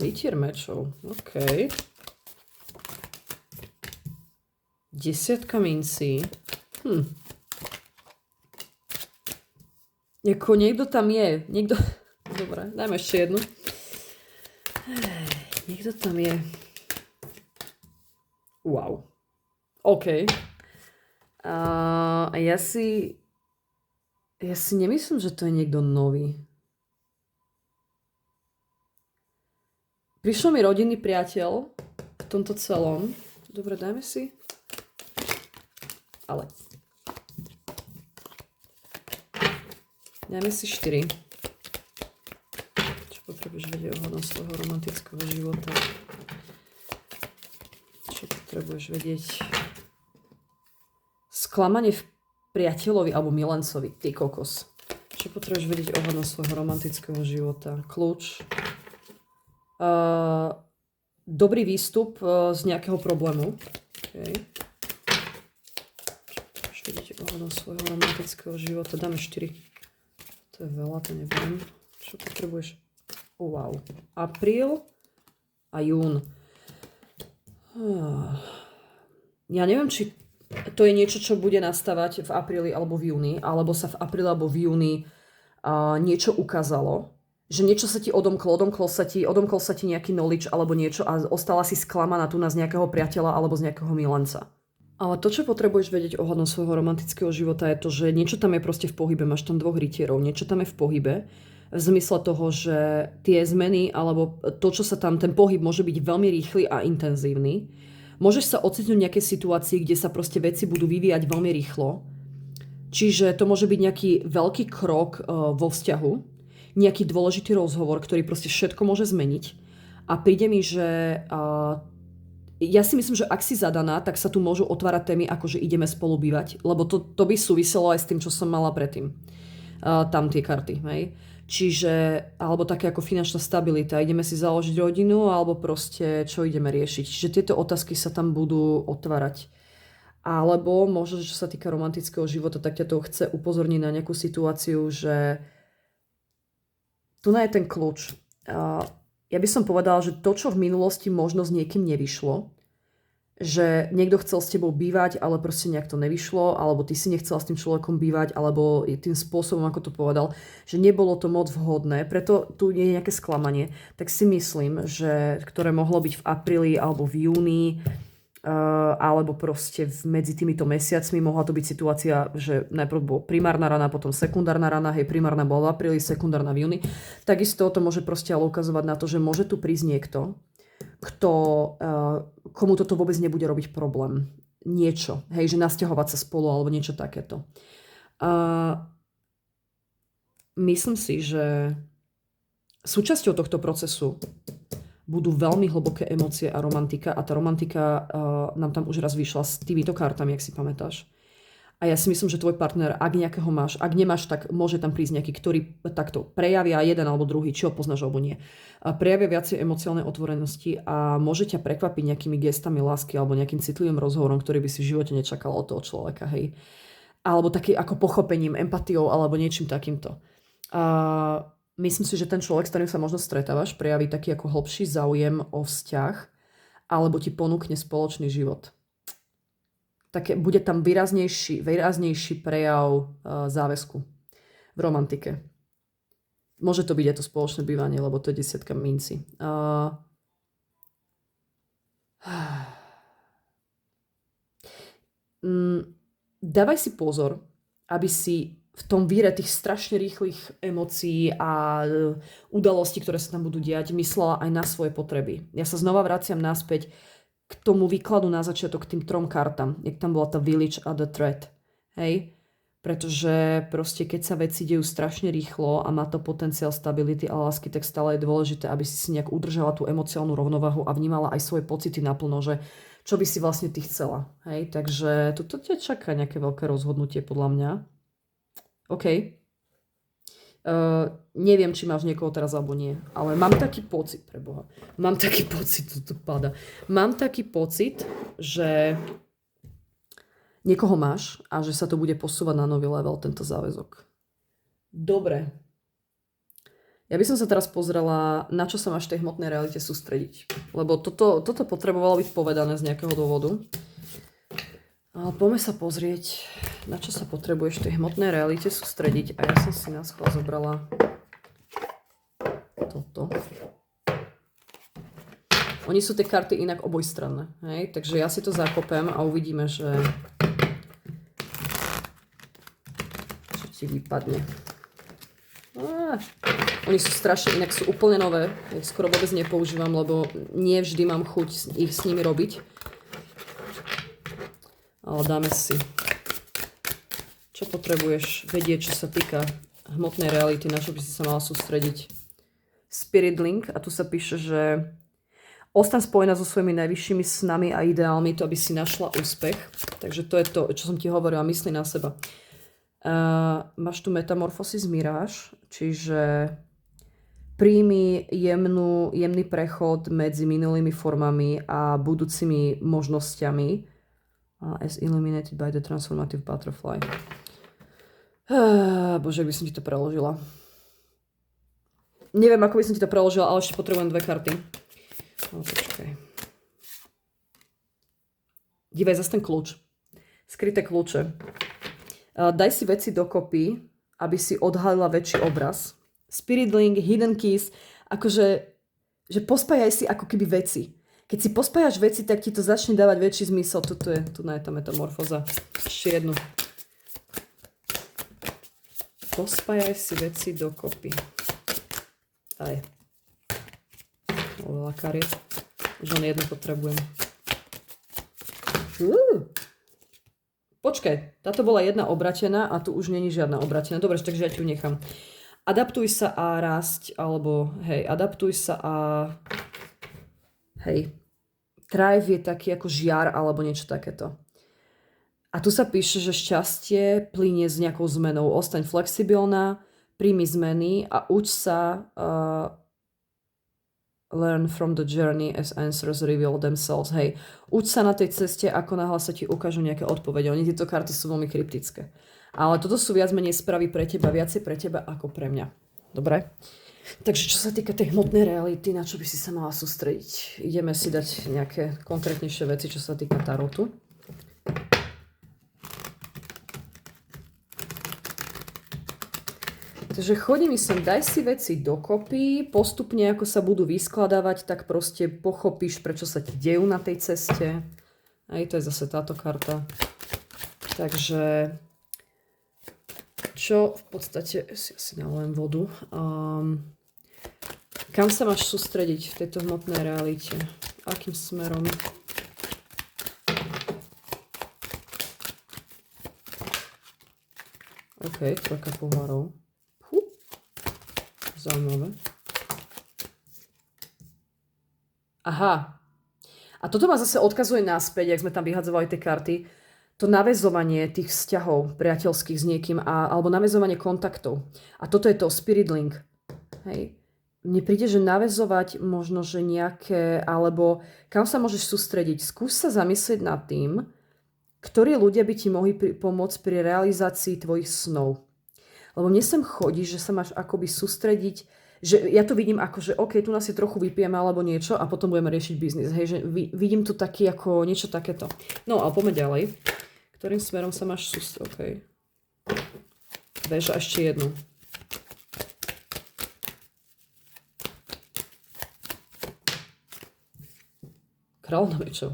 Rytier mečov, OK. 10 mincí. Jako niekto tam je. Niekto... Dobre, dajme ešte jednu. Niekto tam je. Wow. OK. A ja si nemyslím, že to je niekto nový. Prišiel mi rodinný priateľ v tomto celom. Dobre, dajme si. Ale. Dajme si 4. Čo potrebuješ vedieť ohľadom svojho romantického života? Čo potrebuješ vedieť? Sklamanie v priateľovi alebo milencovi. Ty kokos. Čo potrebuješ vedieť ohľadom svojho romantického života? Kľúč. Dobrý výstup z nejakého problému. Okay. Čo vidíte ohľadom svojho romantického života? Dáme 4. To je veľa, to neviem. Čo potrebuješ? Wow. Apríl a jún. Ja neviem, či to je niečo, čo bude nastávať v apríli alebo v júni, alebo sa v apríli alebo v júni niečo ukázalo. Že niečo sa ti odomkol sa ti nejaký knowledge alebo niečo a ostala si sklamaná tu z nejakého priateľa alebo z nejakého milenca. Ale to, čo potrebuješ vedieť ohľadom svojho romantického života je to, že niečo tam je proste v pohybe, máš tam 2 rytierov, niečo tam je v pohybe, v zmysle toho, že tie zmeny alebo to, čo sa tam, ten pohyb môže byť veľmi rýchly a intenzívny. Môžeš sa ocitnúť v nejakej situácii, kde sa proste veci budú vyvíjať veľmi rýchlo. Čiže to môže byť nejaký veľký krok vo vzťahu, nejaký dôležitý rozhovor, ktorý proste všetko môže zmeniť. A príde mi, že ja si myslím, že ak si zadaná, tak sa tu môžu otvárať témy, ako že ideme spolu bývať, lebo to by súviselo aj s tým, čo som mala predtým. Tam tie karty, hej. Čiže, alebo také ako finančná stabilita, ideme si založiť rodinu, alebo proste čo ideme riešiť. Čiže tieto otázky sa tam budú otvárať. Alebo možno, že čo sa týka romantického života, tak ťa to chce upozorniť na nejakú situáciu, že tu je ten kľúč. Ja by som povedala, že to, čo v minulosti možno s niekým nevyšlo, že niekto chcel s tebou bývať, ale proste nejak to nevyšlo, alebo ty si nechcela s tým človekom bývať, alebo tým spôsobom, ako to povedal, že nebolo to moc vhodné, preto tu je nejaké sklamanie. Tak si myslím, že ktoré mohlo byť v apríli alebo v júni, alebo proste medzi týmito mesiacmi mohla to byť situácia, že najprv bola primárna rana, potom sekundárna rana, hej, primárna bola v apríli, sekundárna v júni. Takisto to môže proste ale ukazovať na to, že môže tu prísť niekto, komu toto vôbec nebude robiť problém. Niečo, hej, že nasťahovať sa spolu alebo niečo takéto. Myslím si, že súčasťou tohto procesu budú veľmi hlboké emócie a romantika a tá romantika nám tam už raz vyšla s týmito kartami, ak si pamätáš. A ja si myslím, že tvoj partner, ak nejakého máš, ak nemáš, tak môže tam prísť nejaký, ktorý takto prejavia jeden alebo druhý, či ho poznáš alebo nie. Prejavia viacej emocionálnej otvorenosti a môže ťa prekvapiť nejakými gestami lásky alebo nejakým citlivým rozhovorom, ktorý by si v živote nečakal od toho človeka, hej. Alebo taký ako pochopením, empatiou alebo niečím takýmto. Myslím si, že ten človek, s ktorým sa možno stretávaš, prejaví taký ako hlbší záujem o vzťah alebo ti ponúkne spoločný život. Bude tam výraznejší prejav záväzku v romantike. Môže to byť aj to spoločné bývanie, lebo to je 10 minci. Dávaj si pozor, aby si v tom víre tých strašne rýchlych emócií a udalostí, ktoré sa tam budú diať, myslela aj na svoje potreby. Ja sa znova vraciam naspäť k tomu výkladu na začiatok, k tým 3 kartám, jak tam bola tá village a the threat. Hej? Pretože proste keď sa veci dejú strašne rýchlo a má to potenciál stability a lásky, tak stále je dôležité, aby si nejak udržala tú emocionálnu rovnováhu a vnímala aj svoje pocity naplno, že čo by si vlastne ty chcela. Hej? Takže toto ťa čaká nejaké veľké rozhodnutie podľa mňa. OK. Neviem, či máš niekoho teraz alebo nie, ale mám taký pocit, preboha. Mám taký pocit, tu pada. Mám taký pocit, že niekoho máš a že sa to bude posúvať na nový level, tento záväzok. Dobre. Ja by som sa teraz pozrela, na čo sa máš v tej hmotnej realite sústrediť. Lebo toto potrebovalo byť povedané z nejakého dôvodu. Ale poďme sa pozrieť, na čo sa potrebuješ v tej hmotnej realite sústrediť. A ja som si na schvál zobrala toto. Oni sú tie karty inak obojstranné. Hej? Takže ja si to zakopem a uvidíme, že čo ti vypadne. Oni sú strašne, inak sú úplne nové. Ja ich skoro vôbec nepoužívam, lebo nie vždy mám chuť ich s nimi robiť. Ale dáme si. Čo potrebuješ vedieť, čo sa týka hmotnej reality, na čo by si sa mala sústrediť? Spirit Link, a tu sa píše, že ostaň spojená so svojimi najvyššími snami a ideálmi, to aby si našla úspech. Takže to je to, čo som ti hovorila, mysli na seba. Máš tu metamorfosis miráž, čiže príjmi jemný prechod medzi minulými formami a budúcimi možnosťami. As illuminated by the transformative butterfly. Bože, ak by som ti to preložila. Neviem, ako by som ti to preložila, ale ešte potrebujem 2 karty. Počkaj. Dívaj, zase ten kľúč. Skryté kľúče. Daj si veci dokopy, aby si odhalila väčší obraz. Spirit Link, Hidden Keys, akože že pospájaj si ako keby veci. Keď si pospájaš veci, tak ti to začne dávať väčší zmysel. Tu je tá metamorfóza. Ešte jednu. Pospájaj si veci dokopy. Aj. Veľa kariet. Už len jednu potrebujem. Počkaj, táto bola jedna obratená a tu už není žiadna obratená. Dobre, takže ja ti ju nechám. Adaptuj sa a rásť, alebo hej, adaptuj sa a hej, thrive je taký ako žiar alebo niečo takéto. A tu sa píše, že šťastie plynie s nejakou zmenou. Ostaň flexibilná, príjmi zmeny a uč sa learn from the journey as answers reveal themselves. Hej, uč sa na tej ceste, ako náhle sa ti ukážu nejaké odpovede. Oni tieto karty sú veľmi kryptické. Ale toto sú viac menej správy pre teba, viacej pre teba ako pre mňa. Dobre? Takže čo sa týka tej hmotnej reality, na čo by si sa mala sústrediť? Ideme si dať nejaké konkrétnejšie veci, čo sa týka tarotu. Takže chodí mi sem, daj si veci dokopy, postupne ako sa budú vyskladávať, tak proste pochopíš, prečo sa ti dejú na tej ceste. Aj to je zase táto karta. Takže čo v podstate, si naliem vodu, kam sa máš sústrediť v tejto hmotnej realite? Akým smerom? OK, 3 pohárov. Zaujímavé. Aha. A toto ma zase odkazuje naspäť, jak sme tam vyhadzovali tie karty, to naväzovanie tých vzťahov priateľských s niekým alebo naväzovanie kontaktov. A toto je to Spirit Link. Hej. Mne príde, že naväzovať možno, že nejaké, alebo kam sa môžeš sústrediť. Skús sa zamyslieť nad tým, ktorí ľudia by ti mohli pomôcť pri realizácii tvojich snov. Lebo mne sem chodí, že sa máš akoby sústrediť že ja to vidím ako, že OK, tu nás si trochu vypijeme alebo niečo a potom budeme riešiť biznis. Hej, že vidím tu taký ako niečo takéto. No a poďme ďalej. Ktorým smerom sa máš sústrediť? OK. Veža ešte jednu. Kráľovna mečov.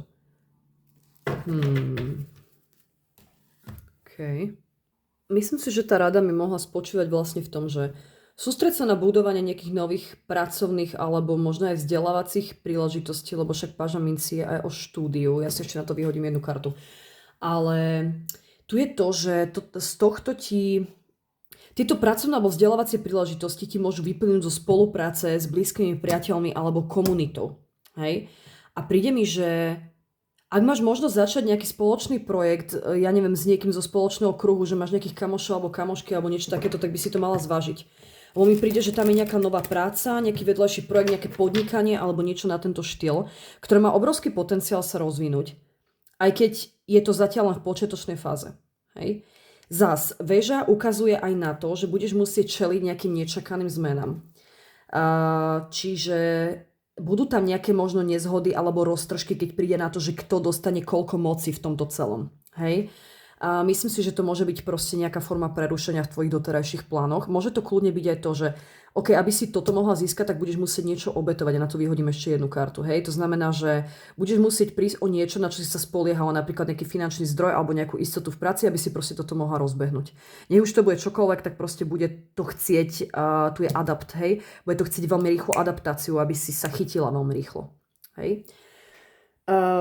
OK. Myslím si, že tá rada mi mohla spočívať vlastne v tom, že sústreď sa na budovanie nejakých nových pracovných alebo možno aj vzdelávacích príležitostí, lebo však páža minci je aj o štúdiu. Ja si ešte na to vyhodím jednu kartu. Ale tu je to, že z tohto tieto pracovné alebo vzdelávacie príležitosti ti môžu vyplynúť zo spolupráce s blízkymi priateľmi alebo komunitou. Hej? A príde mi, že ak máš možnosť začať nejaký spoločný projekt, ja neviem, s niekým zo spoločného kruhu, že máš nejakých kamošov alebo kamošky alebo niečo takéto, tak by si to mala zvážiť. Lebo mi príde, že tam je nejaká nová práca, nejaký vedľajší projekt, nejaké podnikanie alebo niečo na tento štýl, ktoré má obrovský potenciál sa rozvinúť. Aj keď je to zatiaľ len v počiatočnej fáze. Hej? Zas, väža ukazuje aj na to, že budeš musieť čeliť nejakým nečakaným zmenám. Čiže budú tam nejaké možno nezhody alebo roztržky, keď príde na to, že kto dostane koľko moci v tomto celom. Hej? A myslím si, že to môže byť proste nejaká forma prerušenia v tvojich doterajších plánoch. Môže to kľudne byť aj to, že OK, aby si toto mohla získať, tak budeš musieť niečo obetovať a na to vyhodím ešte jednu kartu. Hej? To znamená, že budeš musieť prísť o niečo, na čo si sa spoliehala, napríklad nejaký finančný zdroj alebo nejakú istotu v práci, aby si proste toto mohla rozbehnúť. Nech už to bude čokoľvek, tak proste bude to chcieť, tu je adapt, hej? Bude to chcieť veľmi rýchlu adaptáciu, aby si sa chytila veľmi rýchlo. Hej?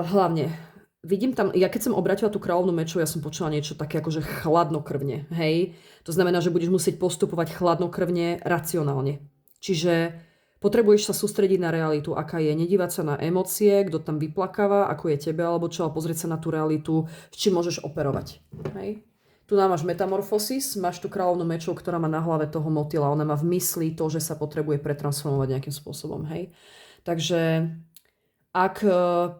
Hlavne vidím tam, ja keď som obratila tú kráľovnú mečov, ja som počula niečo také ako, že chladnokrvne, hej? To znamená, že budeš musieť postupovať chladnokrvne, racionálne. Čiže potrebuješ sa sústrediť na realitu, aká je. Nedívať sa na emócie, kto tam vyplakáva, ako je tebe, alebo čo, a pozrieť sa na tú realitu, s čím môžeš operovať. Hej? Tu máš metamorfosis, máš tú kráľovnú mečov, ktorá má na hlave toho motýla. Ona má v mysli to, že sa potrebuje pretransformovať nejakým spôsobom, hej? Takže ak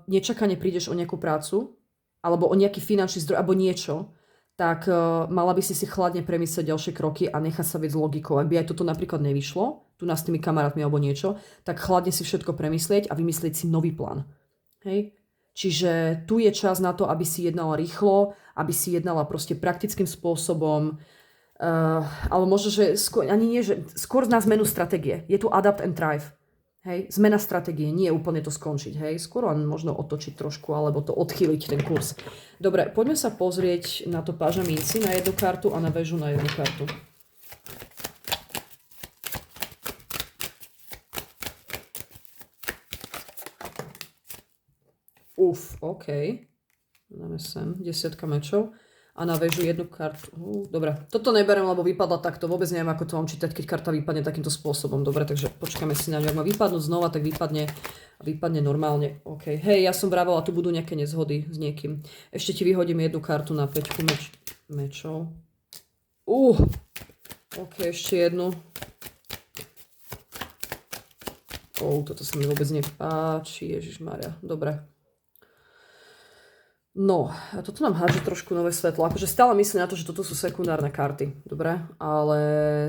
nečakane prídeš o nejakú prácu, alebo o nejaký finančný zdroj, alebo niečo, tak mala by si chladne premyslieť ďalšie kroky a nechať sa viesť logikou. Ak by aj toto napríklad nevyšlo, tu nás s tými kamarátmi alebo niečo, tak chladne si všetko premyslieť a vymyslieť si nový plán. Hej? Čiže tu je čas na to, aby si jednala rýchlo, aby si jednala proste praktickým spôsobom, ale možno, že skôr, ani nie, že skôr na zmenu stratégie. Je tu adapt and thrive. Hej, zmena stratégie, nie je úplne to skončiť, hej, skôr len možno otočiť trošku, alebo to odchýliť ten kurz. Dobre, poďme sa pozrieť na to páža minci na jednu kartu a na väžu na jednu kartu. OK. Dáme sem, 10 mečov. A na väžu jednu kartu. Dobre, toto neberiem, lebo vypadla takto. Vôbec neviem, ako to mám čítať, keď karta vypadne takýmto spôsobom. Dobre, takže počkáme si na ňu. Ak má vypadnúť znova, tak vypadne normálne. OK. Hej, ja som vravela, tu budú nejaké nezhody s niekým. Ešte ti vyhodím jednu kartu na 5 mečov. OK, ešte jednu. Toto sa mi vôbec nepáči. Ježišmaria. Dobre. No, a toto nám hádže trošku nové svetlo. Akože stále myslím na to, že toto sú sekundárne karty, dobre? Ale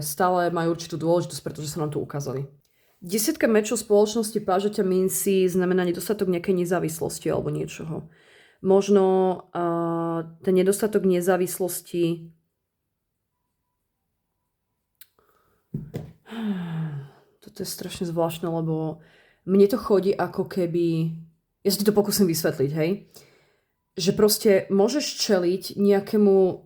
stále majú určitú dôležitosť, pretože sa nám tu ukázali. 10 mečov spoločnosti pážaťa minci znamená nedostatok nejakej nezávislosti alebo niečoho. Možno ten nedostatok nezávislosti... Toto je strašne zvláštne, lebo mne to chodí ako keby... Ja si to pokúsim vysvetliť, hej? Že proste môžeš čeliť nejakému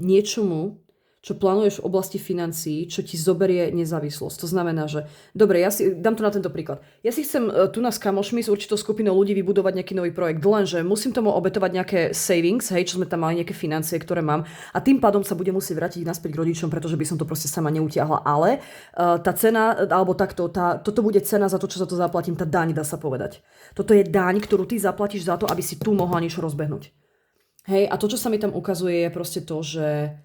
niečomu, čo plánuješ v oblasti financií, čo ti zoberie nezávislosť. To znamená, že dobre, ja si dám to na tento príklad. Ja si chcem tu s kamošmi s určitou skupinou ľudí vybudovať nejaký nový projekt, lenže musím tomu obetovať nejaké savings, hej, čo sme tam mali, nejaké financie, ktoré mám, a tým pádom sa budem musieť vrátiť naspäť k rodičom, pretože by som to proste sama neutiahla. Ale tá cena, alebo takto, toto bude cena za to, čo za to zaplatím, tá daň, dá sa povedať. Toto je daň, ktorú ty zaplatíš za to, aby si tu mohla niečo rozbehnúť. Hej, a to, čo sa mi tam ukazuje, je proste to, že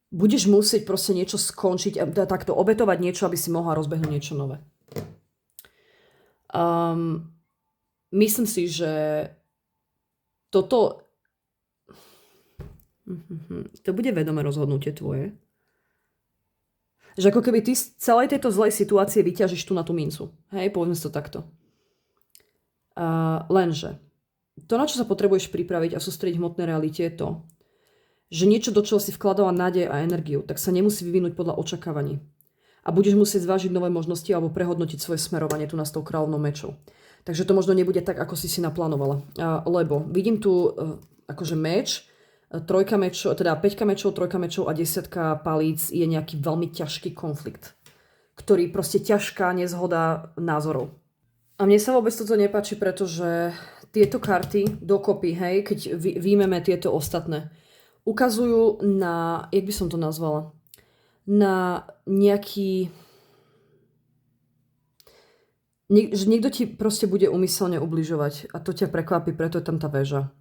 budeš musieť proste niečo skončiť, takto obetovať niečo, aby si mohla rozbehnúť niečo nové. Myslím si, že toto to bude vedomé rozhodnutie tvoje. Že ako keby ty z celej tejto zlej situácie vyťažíš tu na tú mincu. Hej, povedzme si to takto. Lenže to, na čo sa potrebuješ pripraviť a sústrediť v hmotnej realite je to, že niečo, do čoho si vkladala nádej a energiu, tak sa nemusí vyvinúť podľa očakávaní. A budeš musieť zvážiť nové možnosti alebo prehodnotiť svoje smerovanie tu na s tou kráľovnou mečov. Takže to možno nebude tak, ako si naplánovala. Lebo vidím tu akože meč, trojka mečov, teda 5 mečov, trojka mečov a 10 palíc je nejaký veľmi ťažký konflikt, ktorý proste ťažká nezhoda názorov. A mne sa vôbec toto nepáči, pretože tieto karty dokopy, hej, keď výjmeme tieto ostatné, ukazujú na, jak by som to nazvala, na nejaký... že niekto ti proste bude úmyselne ubližovať a to ťa prekvapí, preto je tam tá väža.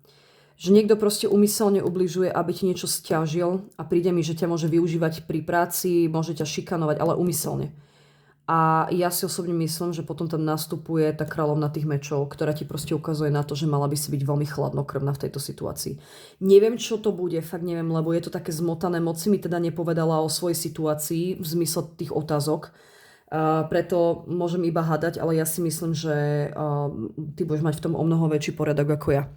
Že niekto proste úmyselne ubližuje, aby ti niečo stiažil a príde mi, že ťa môže využívať pri práci, môže ťa šikanovať, ale úmyselne. A ja si osobne myslím, že potom tam nastupuje tá kráľovna tých mečov, ktorá ti proste ukazuje na to, že mala by si byť veľmi chladnokrvná v tejto situácii. Neviem, čo to bude, fakt neviem, lebo je to také zmotané. Moc si mi teda nepovedala o svojej situácii v zmysle tých otázok. Preto môžem iba hádať, ale ja si myslím, že ty budeš mať v tom o mnoho väčší poriadok ako ja.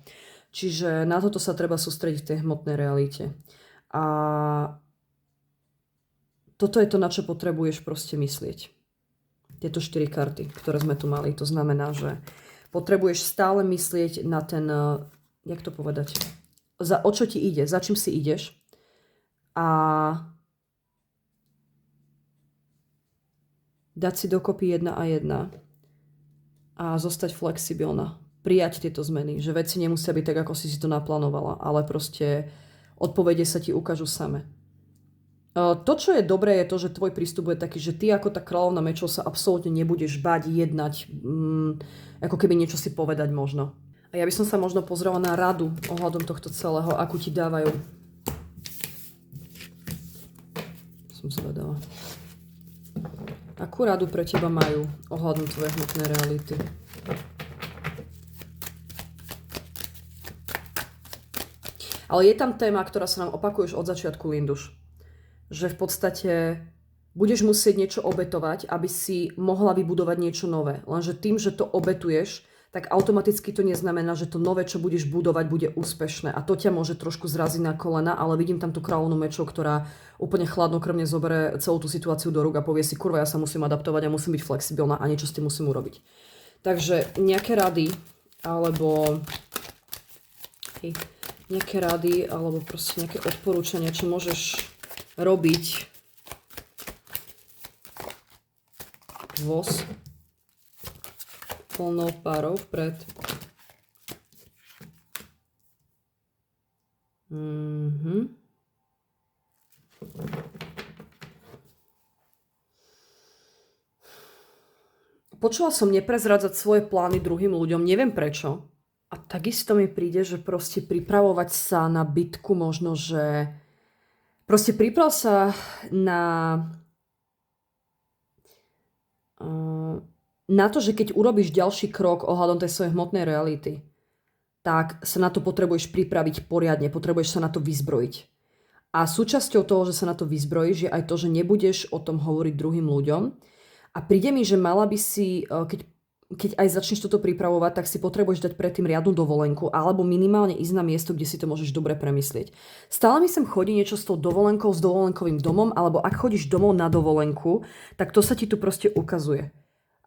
Čiže na toto sa treba sústrediť v tej hmotnej realite. A toto je to, na čo potrebuješ proste myslieť. Tieto 4 karty, ktoré sme tu mali. To znamená, že potrebuješ stále myslieť na ten, jak to povedať, o čo ti ide, za čím si ideš. A dať si dokopy 1 a 1 a zostať flexibilná. Prijať tieto zmeny, že veci nemusia byť tak, ako si to naplánovala, ale proste odpovede sa ti ukážu same. To, čo je dobré, je to, že tvoj prístup je taký, že ty ako tá kráľovna mečov sa absolútne nebudeš bať jednať, ako keby niečo si povedať možno. A ja by som sa možno pozrela na radu ohľadom tohto celého, akú ti dávajú. Som zvedala. Akú radu pre teba majú ohľadom tvojej hmotnej reality? Ale je tam téma, ktorá sa nám opakuje už od začiatku, Linduš. Že v podstate budeš musieť niečo obetovať, aby si mohla vybudovať niečo nové. Lenže tým, že to obetuješ, tak automaticky to neznamená, že to nové, čo budeš budovať, bude úspešné. A to ťa môže trošku zraziť na kolena, ale vidím tam tú kráľovnú mečov, ktorá úplne chladnokrvne zoberie celú tú situáciu do rúk a povie si, kurva, ja sa musím adaptovať a musím byť flexibilná a niečo s tým musím urobiť. Takže nejaké rady, alebo proste nejaké odporúčania, čo môžeš robiť voz plnou párov vpred. Počula som neprezrádzať svoje plány druhým ľuďom, neviem prečo. A takisto mi príde, že proste pripravovať sa na bitku možno, že proste priprav sa na to, že keď urobíš ďalší krok ohľadom tej svojej hmotnej reality, tak sa na to potrebuješ pripraviť poriadne, potrebuješ sa na to vyzbrojiť. A súčasťou toho, že sa na to vyzbrojíš, je aj to, že nebudeš o tom hovoriť druhým ľuďom. A príde mi, že mala by si, keď aj začneš toto pripravovať, tak si potrebuješ dať predtým riadnu dovolenku alebo minimálne ísť na miesto, kde si to môžeš dobre premyslieť. Stále mi sem chodí niečo s tou dovolenkou, s dovolenkovým domom, alebo ak chodíš domov na dovolenku, tak to sa ti tu proste ukazuje.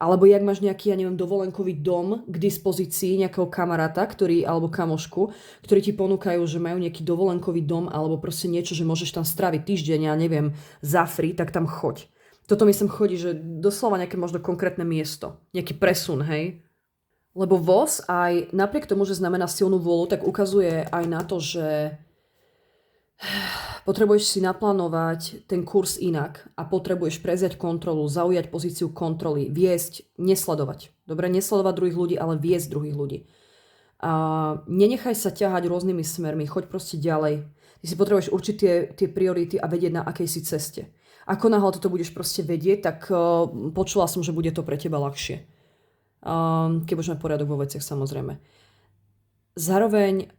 Alebo jak máš nejaký, ja neviem, dovolenkový dom k dispozícii nejakého kamaráta, alebo kamošku, ktorí ti ponúkajú, že majú nejaký dovolenkový dom alebo proste niečo, že môžeš tam stráviť týždeň, ja neviem, za free, tak tam choď. Toto mi sem chodí, že doslova nejaké možno konkrétne miesto. Nejaký presun, hej? Lebo voz aj napriek tomu, že znamená silnú vôľu, tak ukazuje aj na to, že potrebuješ si naplánovať ten kurz inak a potrebuješ prevziať kontrolu, zaujať pozíciu kontroly, viesť, nesledovať. Dobre, nesledovať druhých ľudí, ale viesť druhých ľudí. A nenechaj sa ťahať rôznymi smermi, choď proste ďalej. Ty si potrebuješ určiť tie priority a vedieť, na akej si ceste. Ako náhle toto budeš proste vedieť, tak počula som, že bude to pre teba ľahšie. Keď budeš mať poriadok vo veciach, samozrejme. Zároveň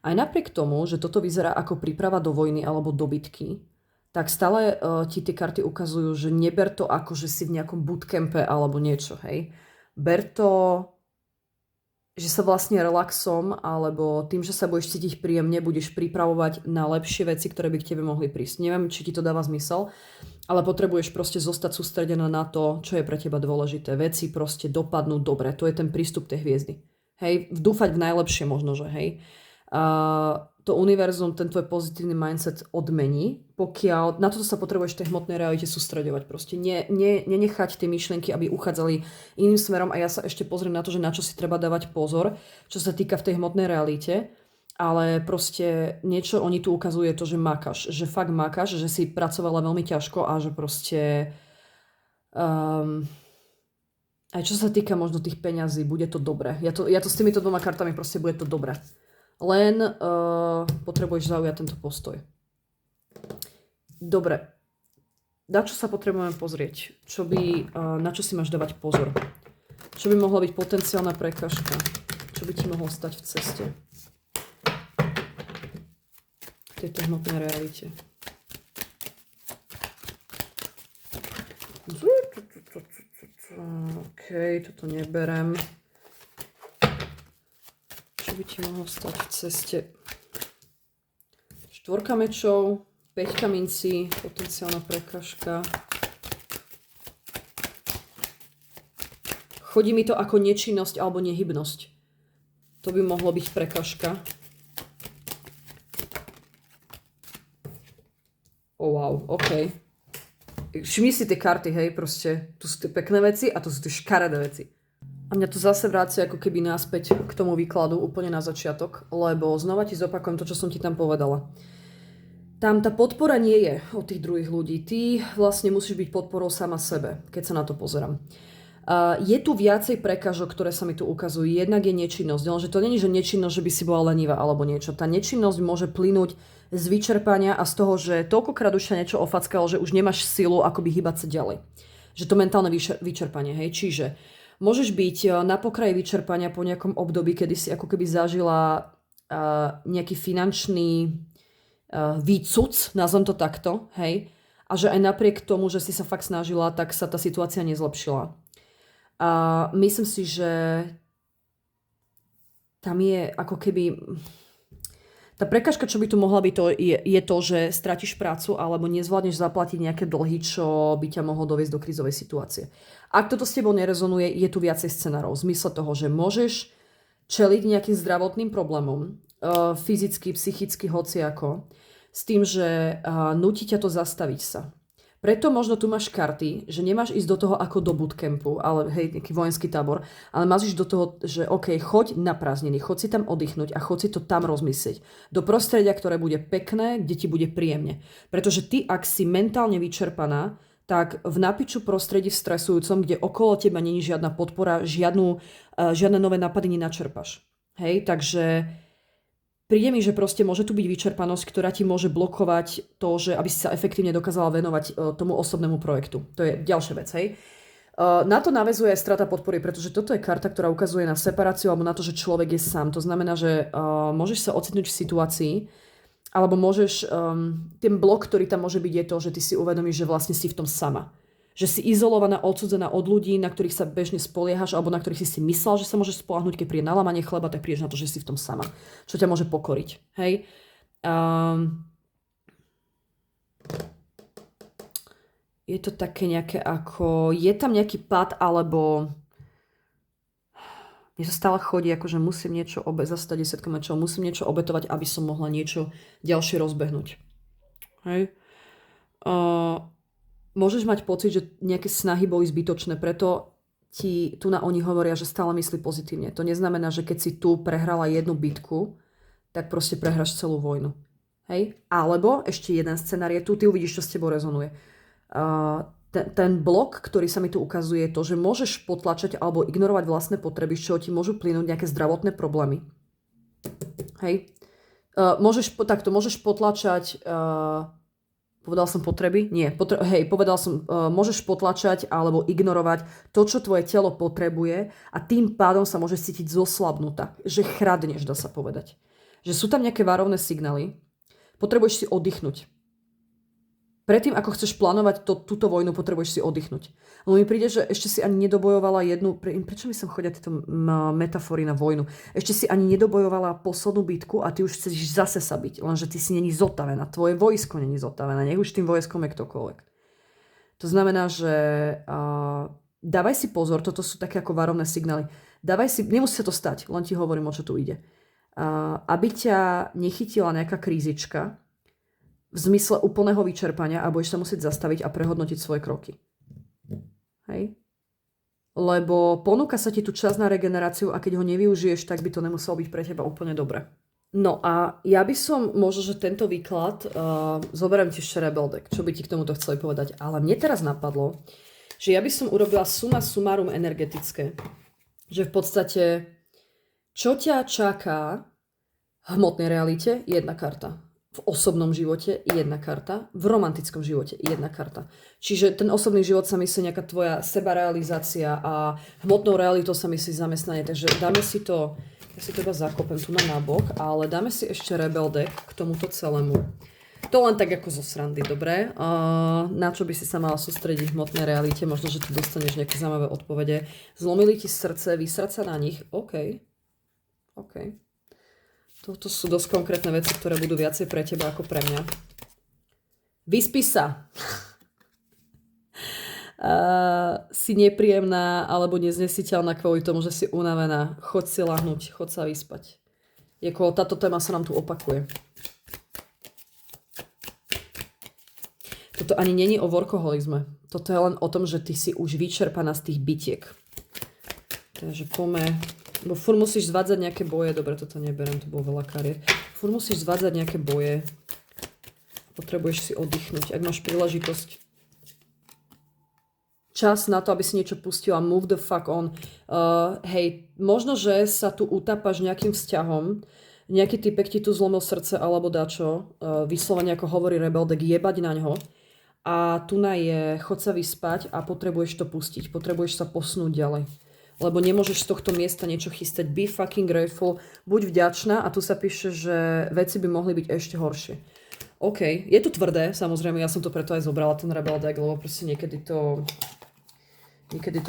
Aj napriek tomu, že toto vyzerá ako príprava do vojny alebo do bitky, tak stále ti tie karty ukazujú, že neber to ako, že si v nejakom bootcampe alebo niečo, hej. Ber to, že sa vlastne relaxom alebo tým, že sa budeš cítiť príjemne, budeš pripravovať na lepšie veci, ktoré by k tebe mohli prísť. Neviem, či ti to dáva zmysel, ale potrebuješ proste zostať sústredená na to, čo je pre teba dôležité. Veci proste dopadnú dobre. To je ten prístup tej hviezdy. Hej, dúfať v najlepšie možno, že hej. To univerzum, ten tvoj pozitívny mindset odmení, pokiaľ na toto sa potrebuješ v tej hmotnej realite sústredovať. Proste nenechať tie myšlienky, aby uchádzali iným smerom a ja sa ešte pozriem na to, že na čo si treba dávať pozor, čo sa týka v tej hmotnej realite, ale proste niečo oni tu ukazuje to, že makáš, že fakt makáš, že si pracovala veľmi ťažko a že proste aj čo sa týka možno tých peňazí, bude to dobré. Ja to s týmito dvoma kartami proste bude to dobré. Len potrebuješ zaujať tento postoj. Dobre. Na čo sa potrebujeme pozrieť? Na čo si máš dávať pozor? Čo by mohla byť potenciálna prekážka? Čo by ti mohlo stať v ceste? V tejto hmotnej realite. OK, toto neberem. Čo by ti mohlo stať v ceste? 4 mečov, 5 mincí, potenciálna prekážka. Chodí mi to ako nečinnosť alebo nehybnosť. To by mohlo byť prekážka. Wow, OK. Všimni si tie karty, hej, proste. Tu sú tie pekné veci a tu sú tie škaredé veci. A mňa to zase vrácia ako keby naspäť k tomu výkladu úplne na začiatok, lebo znova ti zopakujem to, čo som ti tam povedala. Tam tá podpora nie je od tých druhých ľudí. Ty vlastne musíš byť podporou sama sebe, keď sa na to pozerám. Je tu viacej prekážok, ktoré sa mi tu ukazujú. Jednak je nečinnosť, lenže to nie je, že nečinnosť, že by si bola lenivá alebo niečo. Tá nečinnosť môže plynúť z vyčerpania a z toho, že toľkokrát už sa niečo ofackalo, že už nemáš silu akoby hýbať sa ďalej. Že to mentálne vyčerpanie, hej. Čiže môžeš byť na pokraji vyčerpania po nejakom období, kedy si ako keby zažila nejaký finančný výcuc, nazvem to takto, hej. A že aj napriek tomu, že si sa fakt snažila, tak sa tá situácia nezlepšila. A myslím si, že tam je ako keby... Tá prekážka, čo by tu mohla byť, je to, že stratíš prácu alebo nezvládneš zaplatiť nejaké dlhy, čo by ťa mohlo doviesť do krízovej situácie. Ak toto s tebou nerezonuje, je tu viacej scenárov. V zmysle toho, že môžeš čeliť nejakým zdravotným problémom, fyzicky, psychicky, hociako, s tým, že nutí ťa to zastaviť sa. Preto možno tu máš karty, že nemáš ísť do toho ako do bootcampu, ale hej, nejaký vojenský tábor, ale máš ísť do toho, že OK, choď na prázdniny, choď si tam oddychnúť a choď si to tam rozmyslieť. Do prostredia, ktoré bude pekné, kde ti bude príjemne. Pretože ty, ak si mentálne vyčerpaná, tak v napiču prostredí v stresujúcom, kde okolo teba není žiadna podpora, žiadne nové nápady nenačerpaš. Hej, takže... Príde mi, že proste môže tu byť vyčerpanosť, ktorá ti môže blokovať to, že aby si sa efektívne dokázala venovať tomu osobnému projektu. To je ďalšia vec, hej. Na to naväzuje aj strata podpory, pretože toto je karta, ktorá ukazuje na separáciu alebo na to, že človek je sám. To znamená, že môžeš sa ocitnúť v situácii, alebo môžeš, ten blok, ktorý tam môže byť, je to, že ty si uvedomíš, že vlastne si v tom sama. Že si izolovaná, odsudzená od ľudí, na ktorých sa bežne spoliehaš, alebo na ktorých si myslel, že sa môžeš spoľahnúť, keď príde nalámanie chleba, tak prídeš na to, že si v tom sama. Čo ťa môže pokoriť. Hej? Je to také nejaké ako... Je tam nejaký pad, alebo... Mne sa stále chodí, akože musím niečo zastať 10 mečov, musím niečo obetovať, aby som mohla niečo ďalšie rozbehnúť. Hej? Môžeš mať pocit, že nejaké snahy boli zbytočné, preto ti tu na oni hovoria, že stále myslí pozitívne. To neznamená, že keď si tu prehrala jednu bitku, tak proste prehráš celú vojnu. Hej? Alebo ešte jeden scenár je tu, ty uvidíš, čo s tebou rezonuje. Ten blok, ktorý sa mi tu ukazuje, je to, že môžeš potlačať alebo ignorovať vlastné potreby, z čoho ti môžu plynúť nejaké zdravotné problémy. Hej? Môžeš potlačať... Povedal som potreby? Nie. Povedal som, môžeš potlačať alebo ignorovať to, čo tvoje telo potrebuje a tým pádom sa môžeš cítiť zoslabnutá. Že chradneš, dá sa povedať. že sú tam nejaké varovné signály, potrebuješ si oddychnúť. Predtým, ako chceš plánovať túto vojnu, potrebuješ si oddychnúť. Lebo mi príde, že ešte si ani nedobojovala jednu... Prečo mi sem chodia tieto metafory na vojnu? Ešte si ani nedobojovala poslednú bitku a ty už chceš zase sa byť. Lenže ty si není zotavená. Tvoje vojsko není zotavené. Nech už tým vojskom je ktokoľvek. To znamená, že dávaj si pozor, toto sú také ako varovné signály. Dávaj si, nemusí sa to stať, len ti hovorím, o čo tu ide. Aby ťa nechytila nejaká krízička, v zmysle úplného vyčerpania a budeš sa musieť zastaviť a prehodnotiť svoje kroky. Hej? Lebo ponúka sa ti tu čas na regeneráciu a keď ho nevyužiješ, tak by to nemuselo byť pre teba úplne dobre. No a ja by som, možno, že tento výklad, zoberiem ti ešte Rebel deck, čo by ti k tomuto chceli povedať, ale mne teraz napadlo, že ja by som urobila suma sumarum energetické. Že v podstate, čo ťa čaká v hmotnej realite? Jedna karta. V osobnom živote jedna karta, v romantickom živote jedna karta. Čiže ten osobný život sa myslí nejaká tvoja sebarealizácia a hmotnou realitou sa myslí zamestnanie. Takže dáme si to, ja si to iba zakopem tu na bok, ale dáme si ešte Rebel deck k tomuto celému. To len tak ako zo srandy, dobre? Na čo by si sa mala sústrediť v hmotnej realite? Možno, že tu dostaneš nejaké zaujímavé odpovede. Zlomili ti srdce, vysrať sa na nich? OK. Toto sú dosť konkrétne veci, ktoré budú viacej pre teba ako pre mňa. Vyspí sa. Si nepríjemná alebo neznesiteľná kvôli tomu, že si unavená. Choď si lahnúť, choď sa vyspať. Táto téma sa nám tu opakuje. Toto ani není o workoholizme. Toto je len o tom, že ty si už vyčerpaná z tých bitiek. Takže poďme... Bo furt musíš zvádzať nejaké boje. Dobre, toto neberiem, to bolo veľa kariér. Furt musíš zvádzať nejaké boje. Potrebuješ si oddychnúť. Ak máš príležitosť. Čas na to, aby si niečo pustila. Move the fuck on. Hej, možno, že sa tu utápaš nejakým vzťahom. Nejaký typek ti tu zlomil srdce alebo dačo. Vyslovene, ako hovorí Rebel deck, jebať na ňo. A tu je chod sa vyspať a potrebuješ to pustiť. Potrebuješ sa posunúť ďalej. Lebo nemôžeš z tohto miesta niečo chystať. Be fucking grateful, buď vďačná a tu sa píše, že veci by mohli byť ešte horšie. OK, je to tvrdé, samozrejme, ja som to preto aj zobrala ten Rebel deck, lebo proste niekedy to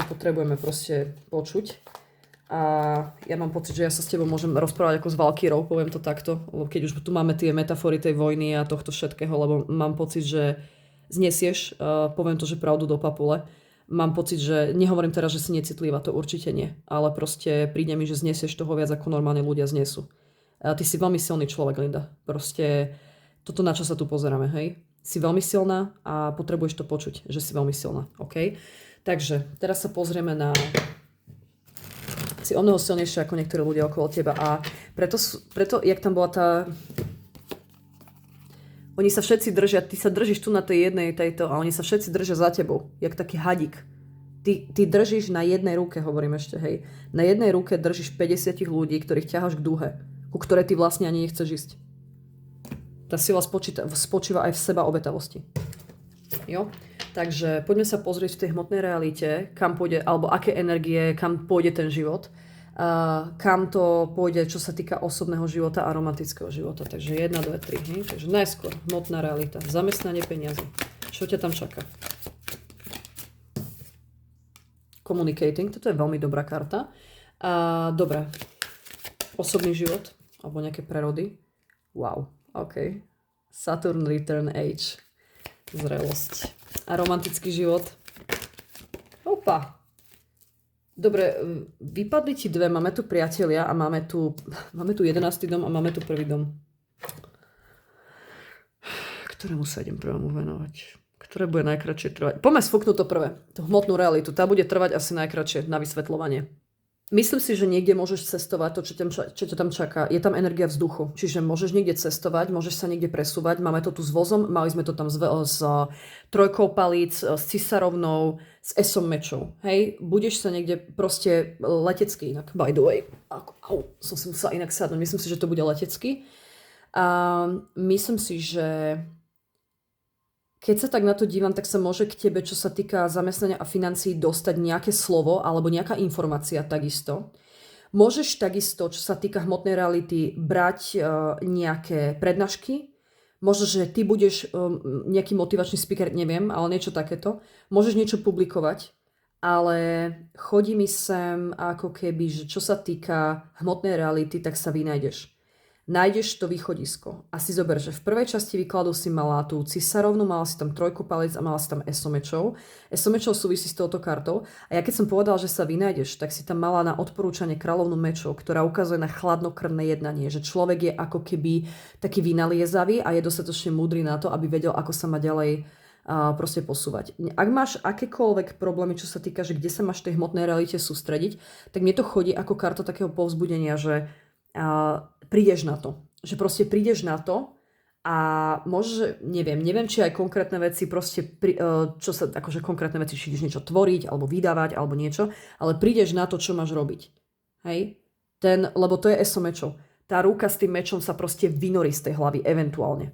potrebujeme proste počuť. A ja mám pocit, že ja sa s tebou môžem rozprávať ako s Valkyrou, poviem to takto, lebo keď už tu máme tie metafory tej vojny a tohto všetkého, lebo mám pocit, že znesieš, poviem to, že pravdu do papule. Mám pocit, že nehovorím teraz, že si necitlivá, to určite nie. Ale proste príde mi, že znesieš toho viac, ako normálne ľudia znesú. Ty si veľmi silný človek, Linda. Proste toto, na čo sa tu pozeráme, hej? Si veľmi silná a potrebuješ to počuť, že si veľmi silná, OK? Takže teraz sa pozrieme na... Si o mnoho silnejšia ako niektorí ľudia okolo teba a preto jak tam bola tá... Oni sa všetci držia, ty sa držíš tu na tej jednej tejto a oni sa všetci držia za tebou, jak taký hadík. Ty držíš na jednej ruke, hovorím ešte, hej. Na jednej ruke držíš 50 ľudí, ktorých ťaháš k dúhe, ku ktorej ty vlastne ani nechceš ísť. Tá sila spočíva aj v seba obetavosti. Jo? Takže poďme sa pozrieť v tej hmotnej realite, kam pôjde, alebo aké energie, kam pôjde ten život. Kam to pôjde, čo sa týka osobného života a romantického života. Takže 1, 2, 3. Hej? Takže najskôr hmotná realita. Zamestnanie, peniaze. Čo ťa tam čaká? Communicating. Toto je veľmi dobrá karta. Dobre. Osobný život. Alebo nejaké prerody. Wow. OK. Saturn Return Age. Zrelosť. A romantický život. Opa. Dobre, vypadli ti dve, máme tu priatelia a máme tu 11. dom a máme tu prvý dom. Ktorému sa idem prvému venovať? Ktoré bude najkratšie trvať? Poďme sfúknuť to prvé, tú hmotnú realitu. Tá bude trvať asi najkratšie na vysvetľovanie. Myslím si, že niekde môžeš cestovať, to, čo ťa tam čaká. Je tam energia vzduchu, čiže môžeš niekde cestovať, môžeš sa niekde presúvať. Máme to tu s vozom, mali sme to tam s trojkou palíc, s cisarovnou, s esom mečov. Hej, budeš sa niekde proste letecky inak, by the way. Som si musela inak sadnúť. Myslím si, že to bude letecky. A myslím si, že keď sa tak na to dívam, tak sa môže k tebe, čo sa týka zamestnania a financií, dostať nejaké slovo alebo nejaká informácia takisto. Môžeš takisto, čo sa týka hmotnej reality, brať nejaké prednášky. Možno, že ty budeš nejaký motivačný speaker, neviem, ale niečo takéto. Môžeš niečo publikovať, ale chodí mi sem ako keby, že čo sa týka hmotnej reality, tak sa vynájdeš. Nájdeš to východisko a si zober, že v prvej časti výkladu si mala tú cisárovnu, mala si tam trojku palec a mala si tam esomečov. Esomečov súvisí s touto kartou a ja keď som povedala, že sa vynájdeš, tak si tam mala na odporúčanie kráľovnú mečov, ktorá ukazuje na chladnokrvné jednanie, že človek je ako keby taký vynaliezavý a je dostatočne múdry na to, aby vedel, ako sa má ďalej proste posúvať. Ak máš akékoľvek problémy, čo sa týka, že kde sa máš v tej hmotnej realite sústrediť, tak mne to chodí ako karta takého povzbudenia, že prídeš na to. Že proste prídeš na to a môže, neviem, či aj konkrétne veci proste, čo sa, akože konkrétne veci, či ideš niečo tvoriť, alebo vydávať, alebo niečo, ale prídeš na to, čo máš robiť. Hej? Lebo to je eso mečov. Tá ruka s tým mečom sa proste vynorí z tej hlavy, eventuálne.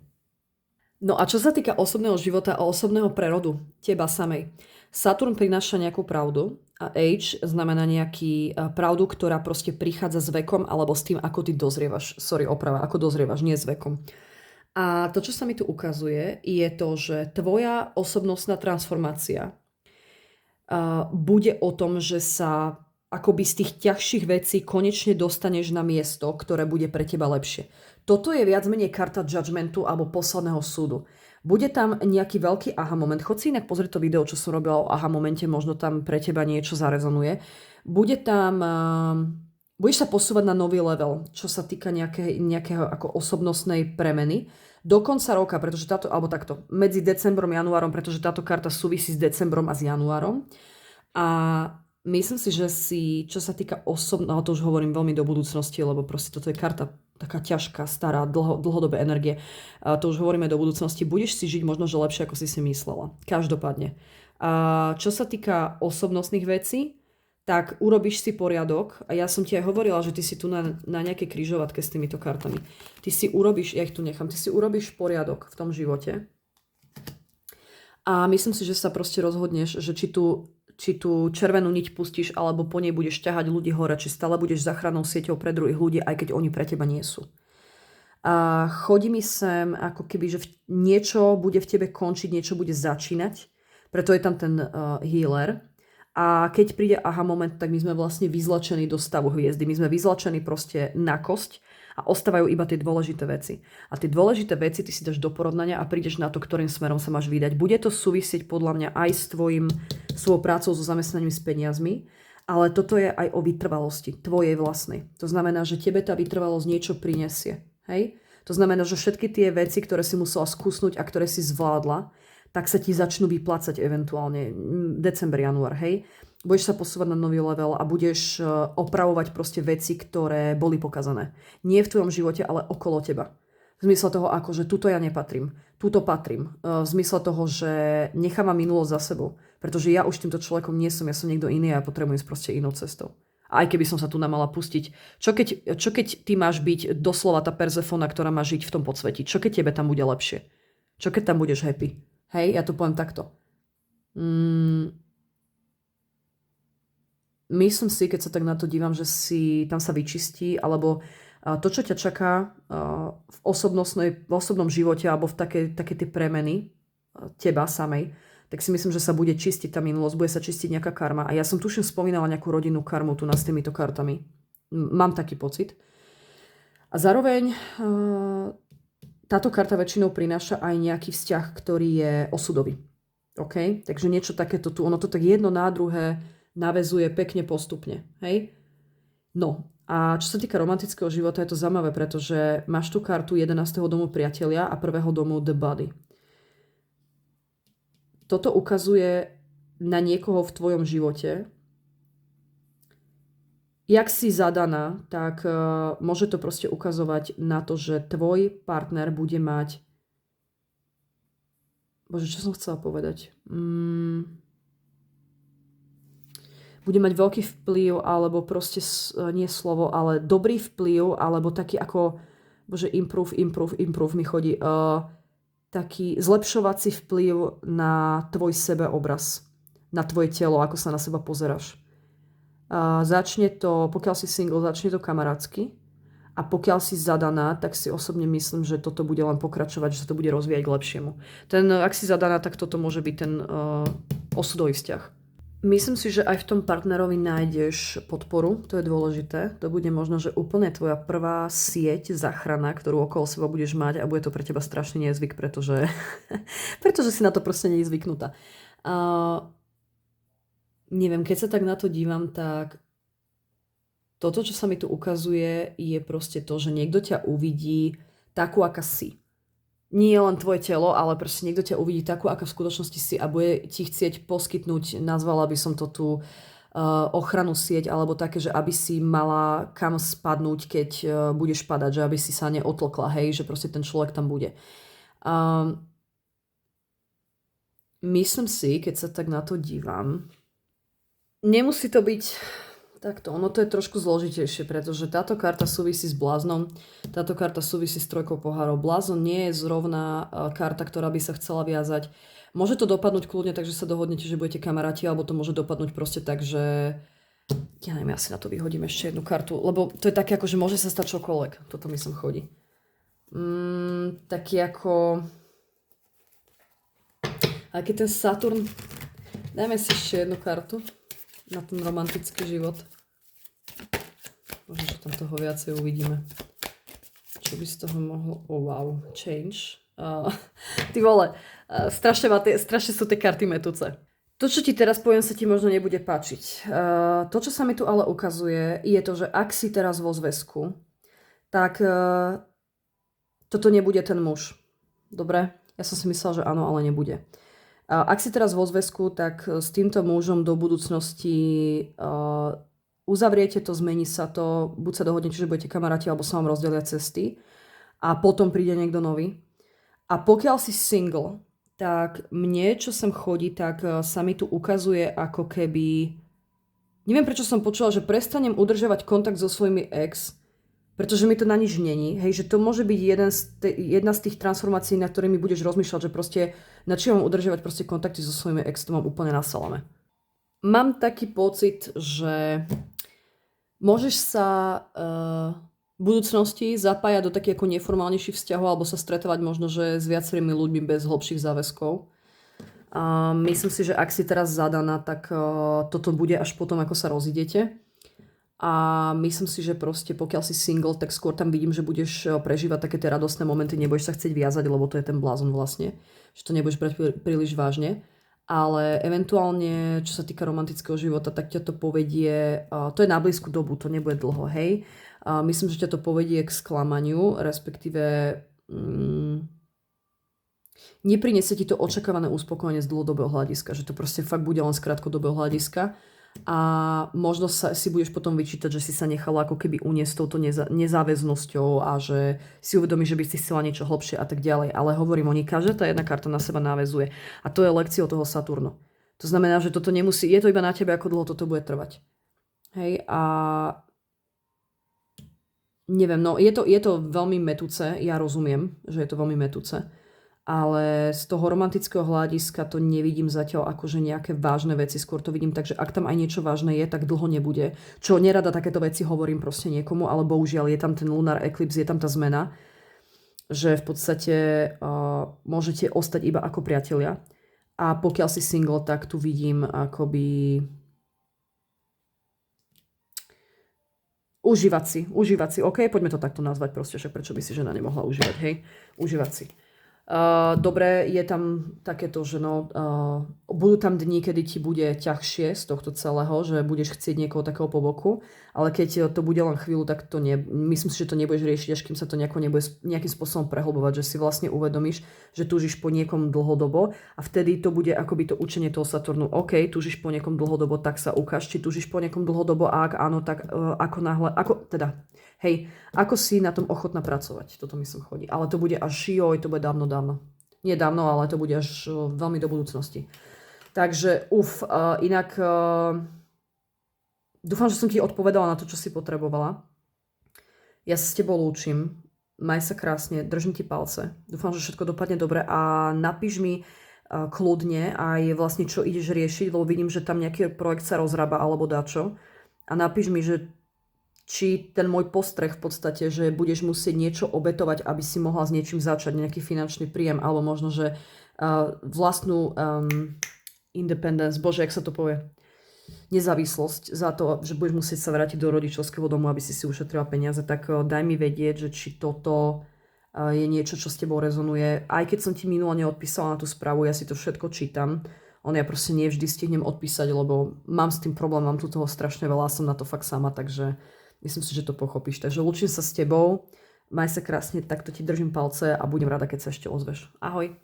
No a čo sa týka osobného života a osobného prerodu, teba samej. Saturn prináša nejakú pravdu a age znamená nejaký pravdu, ktorá proste prichádza s vekom alebo s tým, ako ty dozrievaš. Sorry, oprava, ako dozrievaš, nie s vekom. A to, čo sa mi tu ukazuje, je to, že tvoja osobnostná transformácia bude o tom, že sa akoby z tých ťažších vecí konečne dostaneš na miesto, ktoré bude pre teba lepšie. Toto je viac menej karta judgmentu alebo posledného súdu. Bude tam nejaký veľký aha moment. Chod si inak pozrieť to video, čo som robila o aha momente, možno tam pre teba niečo zarezonuje. Budeš sa posúvať na nový level, čo sa týka nejakého ako osobnostnej premeny. Do konca roka, pretože alebo takto, medzi decembrom a januárom, pretože táto karta súvisí s decembrom a s januárom. A myslím si, že čo sa týka to už hovorím veľmi do budúcnosti, lebo proste toto je karta taká ťažká, stará, dlhodobé energie. To už hovoríme do budúcnosti. Budeš si žiť možno, že lepšie, ako si myslela. Každopádne. Čo sa týka osobnostných vecí, tak urobíš si poriadok. A ja som ti aj hovorila, že ty si tu na nejakej križovatke s týmito kartami. Ty si urobíš poriadok v tom živote. A myslím si, že sa proste rozhodneš, že či tú červenú niť pustíš, alebo po nej budeš ťahať ľudí hore, či stále budeš záchrannou sieťou pre druhých ľudí, aj keď oni pre teba nie sú. A chodí mi sem, ako keby, že niečo bude v tebe končiť, niečo bude začínať, preto je tam ten healer. A keď príde aha moment, tak my sme vlastne vyzlačení do stavu hviezdy. My sme vyzlačení proste na kosť a ostávajú iba tie dôležité veci. A tie dôležité veci ty si dáš do porovnania a prídeš na to, ktorým smerom sa máš vydať. Bude to súvisieť podľa mňa aj s svojou prácou, so zamestnaním, s peniazmi, ale toto je aj o vytrvalosti, tvojej vlastnej. To znamená, že tebe tá vytrvalosť niečo prinesie. Hej? To znamená, že všetky tie veci, ktoré si musela skúsnuť a ktoré si zvládla, tak sa ti začnú vyplácať eventuálne december, január, hej? Budeš sa posúvať na nový level a budeš opravovať proste veci, ktoré boli pokazané. Nie v tvojom živote, ale okolo teba. V zmysle toho, ako, že tuto ja nepatrím, tuto patrím. V zmysle toho, že nechávam minulosť za sebou. Pretože ja už týmto človekom nie som, ja som niekto iný a ja potrebujem ísť proste inou cestou. A aj keby som sa tu mala pustiť. Čo keď ty máš byť doslova tá Perzefona, ktorá má žiť v tom podsvetí? Čo keď tebe tam bude lepšie? Čo keď tam budeš happy? Hej, ja to poviem takto. Myslím si, keď sa tak na to dívam, že si tam sa vyčistí, alebo to, čo ťa čaká v osobnom živote, alebo v také tie premeny teba samej, tak si myslím, že sa bude čistiť tá minulosť, bude sa čistiť nejaká karma. A ja som tuším spomínala nejakú rodinnú karmu tu s týmito kartami. Mám taký pocit. A zároveň táto karta väčšinou prináša aj nejaký vzťah, ktorý je osudový. OK? Takže niečo takéto tu, ono to tak jedno na druhé naväzuje pekne postupne. Hej? No, a čo sa týka romantického života, je to zaujímavé, pretože máš tú kartu 11. domu priatelia a 1. domu The Body. Toto ukazuje na niekoho v tvojom živote. Jak si zadaná, tak môže to proste ukazovať na to, že tvoj partner bude mať... Bože, čo som chcela povedať? Bude mať veľký vplyv, alebo proste, nie slovo, ale dobrý vplyv, alebo taký ako... Bože, improve mi chodí. Taký zlepšovací vplyv na tvoj sebeobraz. Na tvoje telo, ako sa na seba pozeráš. Pokiaľ si single, začne to kamarátsky. A pokiaľ si zadaná, tak si osobne myslím, že toto bude len pokračovať, že sa to bude rozvíjať k lepšiemu. Ak si zadaná, tak toto môže byť ten osudový vzťah. Myslím si, že aj v tom partnerovi nájdeš podporu, to je dôležité. To bude možno, že úplne tvoja prvá sieť záchrana, ktorú okolo seba budeš mať a bude to pre teba strašný nezvyk, pretože si na to proste nie je zvyknutá. Neviem, keď sa tak na to dívam, tak toto, čo sa mi tu ukazuje, je proste to, že niekto ťa uvidí takú, aká si. Nie len tvoje telo, ale proste niekto ťa uvidí takú, aká v skutočnosti si a bude ti chcieť poskytnúť, nazvala by som to tu ochranu sieť, alebo také, že aby si mala kam spadnúť, keď budeš padať, že aby si sa neotlkla, hej, že proste ten človek tam bude. Myslím si, keď sa tak na to dívam, nemusí to byť takto, ono to je trošku zložitejšie, pretože táto karta súvisí s bláznom, táto karta súvisí s trojkou pohárov. Blázon nie je zrovna karta, ktorá by sa chcela viazať. Môže to dopadnúť kľudne, takže sa dohodnete, že budete kamaráti, alebo to môže dopadnúť proste tak, že ja neviem, ja si na to vyhodím ešte jednu kartu, lebo to je také ako, že môže sa stať čokoľvek. Toto mi sem chodí. Taký ako... A keď ten Saturn... Dajme si ešte jednu kartu na ten romantický život. Možno, že tam toho viacej uvidíme. Čo by z toho mohlo... Oh, wow. Change. Ty vole, strašne sú tie karty metúce. To, čo ti teraz poviem, sa ti možno nebude páčiť. To, čo sa mi tu ale ukazuje, je to, že ak si teraz vo zväzku, tak toto nebude ten muž. Dobre? Ja som si myslela, že áno, ale nebude. Ak si teraz vo zväzku, tak s týmto mužom do budúcnosti uzavriete to, zmení sa to, buď sa dohodnete, že budete kamaráti, alebo sa vám rozdelia cesty a potom príde niekto nový. A pokiaľ si single, tak mne, čo sem chodí, tak sa mi tu ukazuje ako keby... Neviem, prečo som počula, že prestanem udržovať kontakt so svojimi ex, pretože mi to na nič není. Hej, že to môže byť jedna z tých transformácií, na ktorými budeš rozmýšľať, že proste na čím mám udržovať proste kontakty so svojimi ex, to mám úplne na salame. Mám taký pocit, že môžeš sa v budúcnosti zapájať do takých ako neformálnejších vzťahov alebo sa stretávať možno, že s viacerými ľuďmi bez hlbších záväzkov. Myslím si, že ak si teraz zadaná, tak toto bude až potom, ako sa rozidete. A myslím si, že proste pokiaľ si single, tak skôr tam vidím, že budeš prežívať také tie radostné momenty, nebudeš sa chcieť viazať, lebo to je ten blázon vlastne, že to nebudeš brať príliš vážne. Ale eventuálne, čo sa týka romantického života, tak ťa to povedie, to je na blízku dobu, to nebude dlho, hej. Myslím, že ťa to povedie k sklamaniu, respektíve neprinesie ti to očakávané uspokojenie z dlhodobého hľadiska, že to proste fakt bude len z krátkodobého hľadiska. A možno si budeš potom vyčítať, že si sa nechala ako keby uniesť touto nezáväznosťou a že si uvedomíš, že by si chcela niečo hlbšie a tak ďalej. Ale hovorím, každá tá jedna karta na seba náväzuje. A to je lekciou toho Saturnu. To znamená, že toto nemusí, je to iba na tebe, ako dlho toto bude trvať. Hej, a neviem, no je to veľmi metúce, ja rozumiem, že je to veľmi metúce. Ale z toho romantického hľadiska to nevidím zatiaľ akože nejaké vážne veci, skôr to vidím tak, že ak tam aj niečo vážne je, tak dlho nebude. Čo nerada takéto veci hovorím proste niekomu, ale bohužiaľ je tam ten lunar eclipse, je tam tá zmena, že v podstate môžete ostať iba ako priatelia. A pokiaľ si single, tak tu vidím akoby užívať si, ok, poďme to takto nazvať proste, však prečo by si žena nemohla užívať, hej, užívať si. Dobre, je tam takéto, že budú tam dni, kedy ti bude ťažšie z tohto celého, že budeš chcieť niekoho takého po boku, ale keď to bude len chvíľu, tak to myslím si, že to nebudeš riešiť, až kým sa to nebude nejakým spôsobom prehlbovať, že si vlastne uvedomíš, že túžiš po niekom dlhodobo a vtedy to bude akoby to učenie toho Saturnu. OK, túžiš po niekom dlhodobo, tak sa ukáž, či túžiš po niekom dlhodobo a ak áno, tak ako si na tom ochotná pracovať, toto mi sem chodí. Ale to bude až to bude dávno. Nie dávno, ale to bude až veľmi do budúcnosti. Takže inak dúfam, že som ti odpovedala na to, čo si potrebovala. Ja sa s tebou lúčim. Maj sa krásne, držím ti palce. Dúfam, že všetko dopadne dobre a napíš mi kľudne aj vlastne, čo ideš riešiť, lebo vidím, že tam nejaký projekt sa rozrába alebo dačo. a napíš mi, že či ten môj postreh v podstate, že budeš musieť niečo obetovať, aby si mohla s niečím začať, nejaký finančný príjem, alebo možno, že vlastnú independence, bože, jak sa to povie, nezávislosť za to, že budeš musieť sa vrátiť do rodičovského domu, aby si ušetrila peniaze, tak daj mi vedieť, že či toto je niečo, čo s tebou rezonuje. Aj keď som ti minule neodpísala na tú správu, ja si to všetko čítam. Ja proste nevždy stihnem odpísať, lebo mám s tým problém, mám tu toho strašne veľa, som na to fakt sama, takže myslím si, že to pochopíš. Takže lúčim sa s tebou, maj sa krásne, takto ti držím palce a budem rada, keď sa ešte ozveš. Ahoj.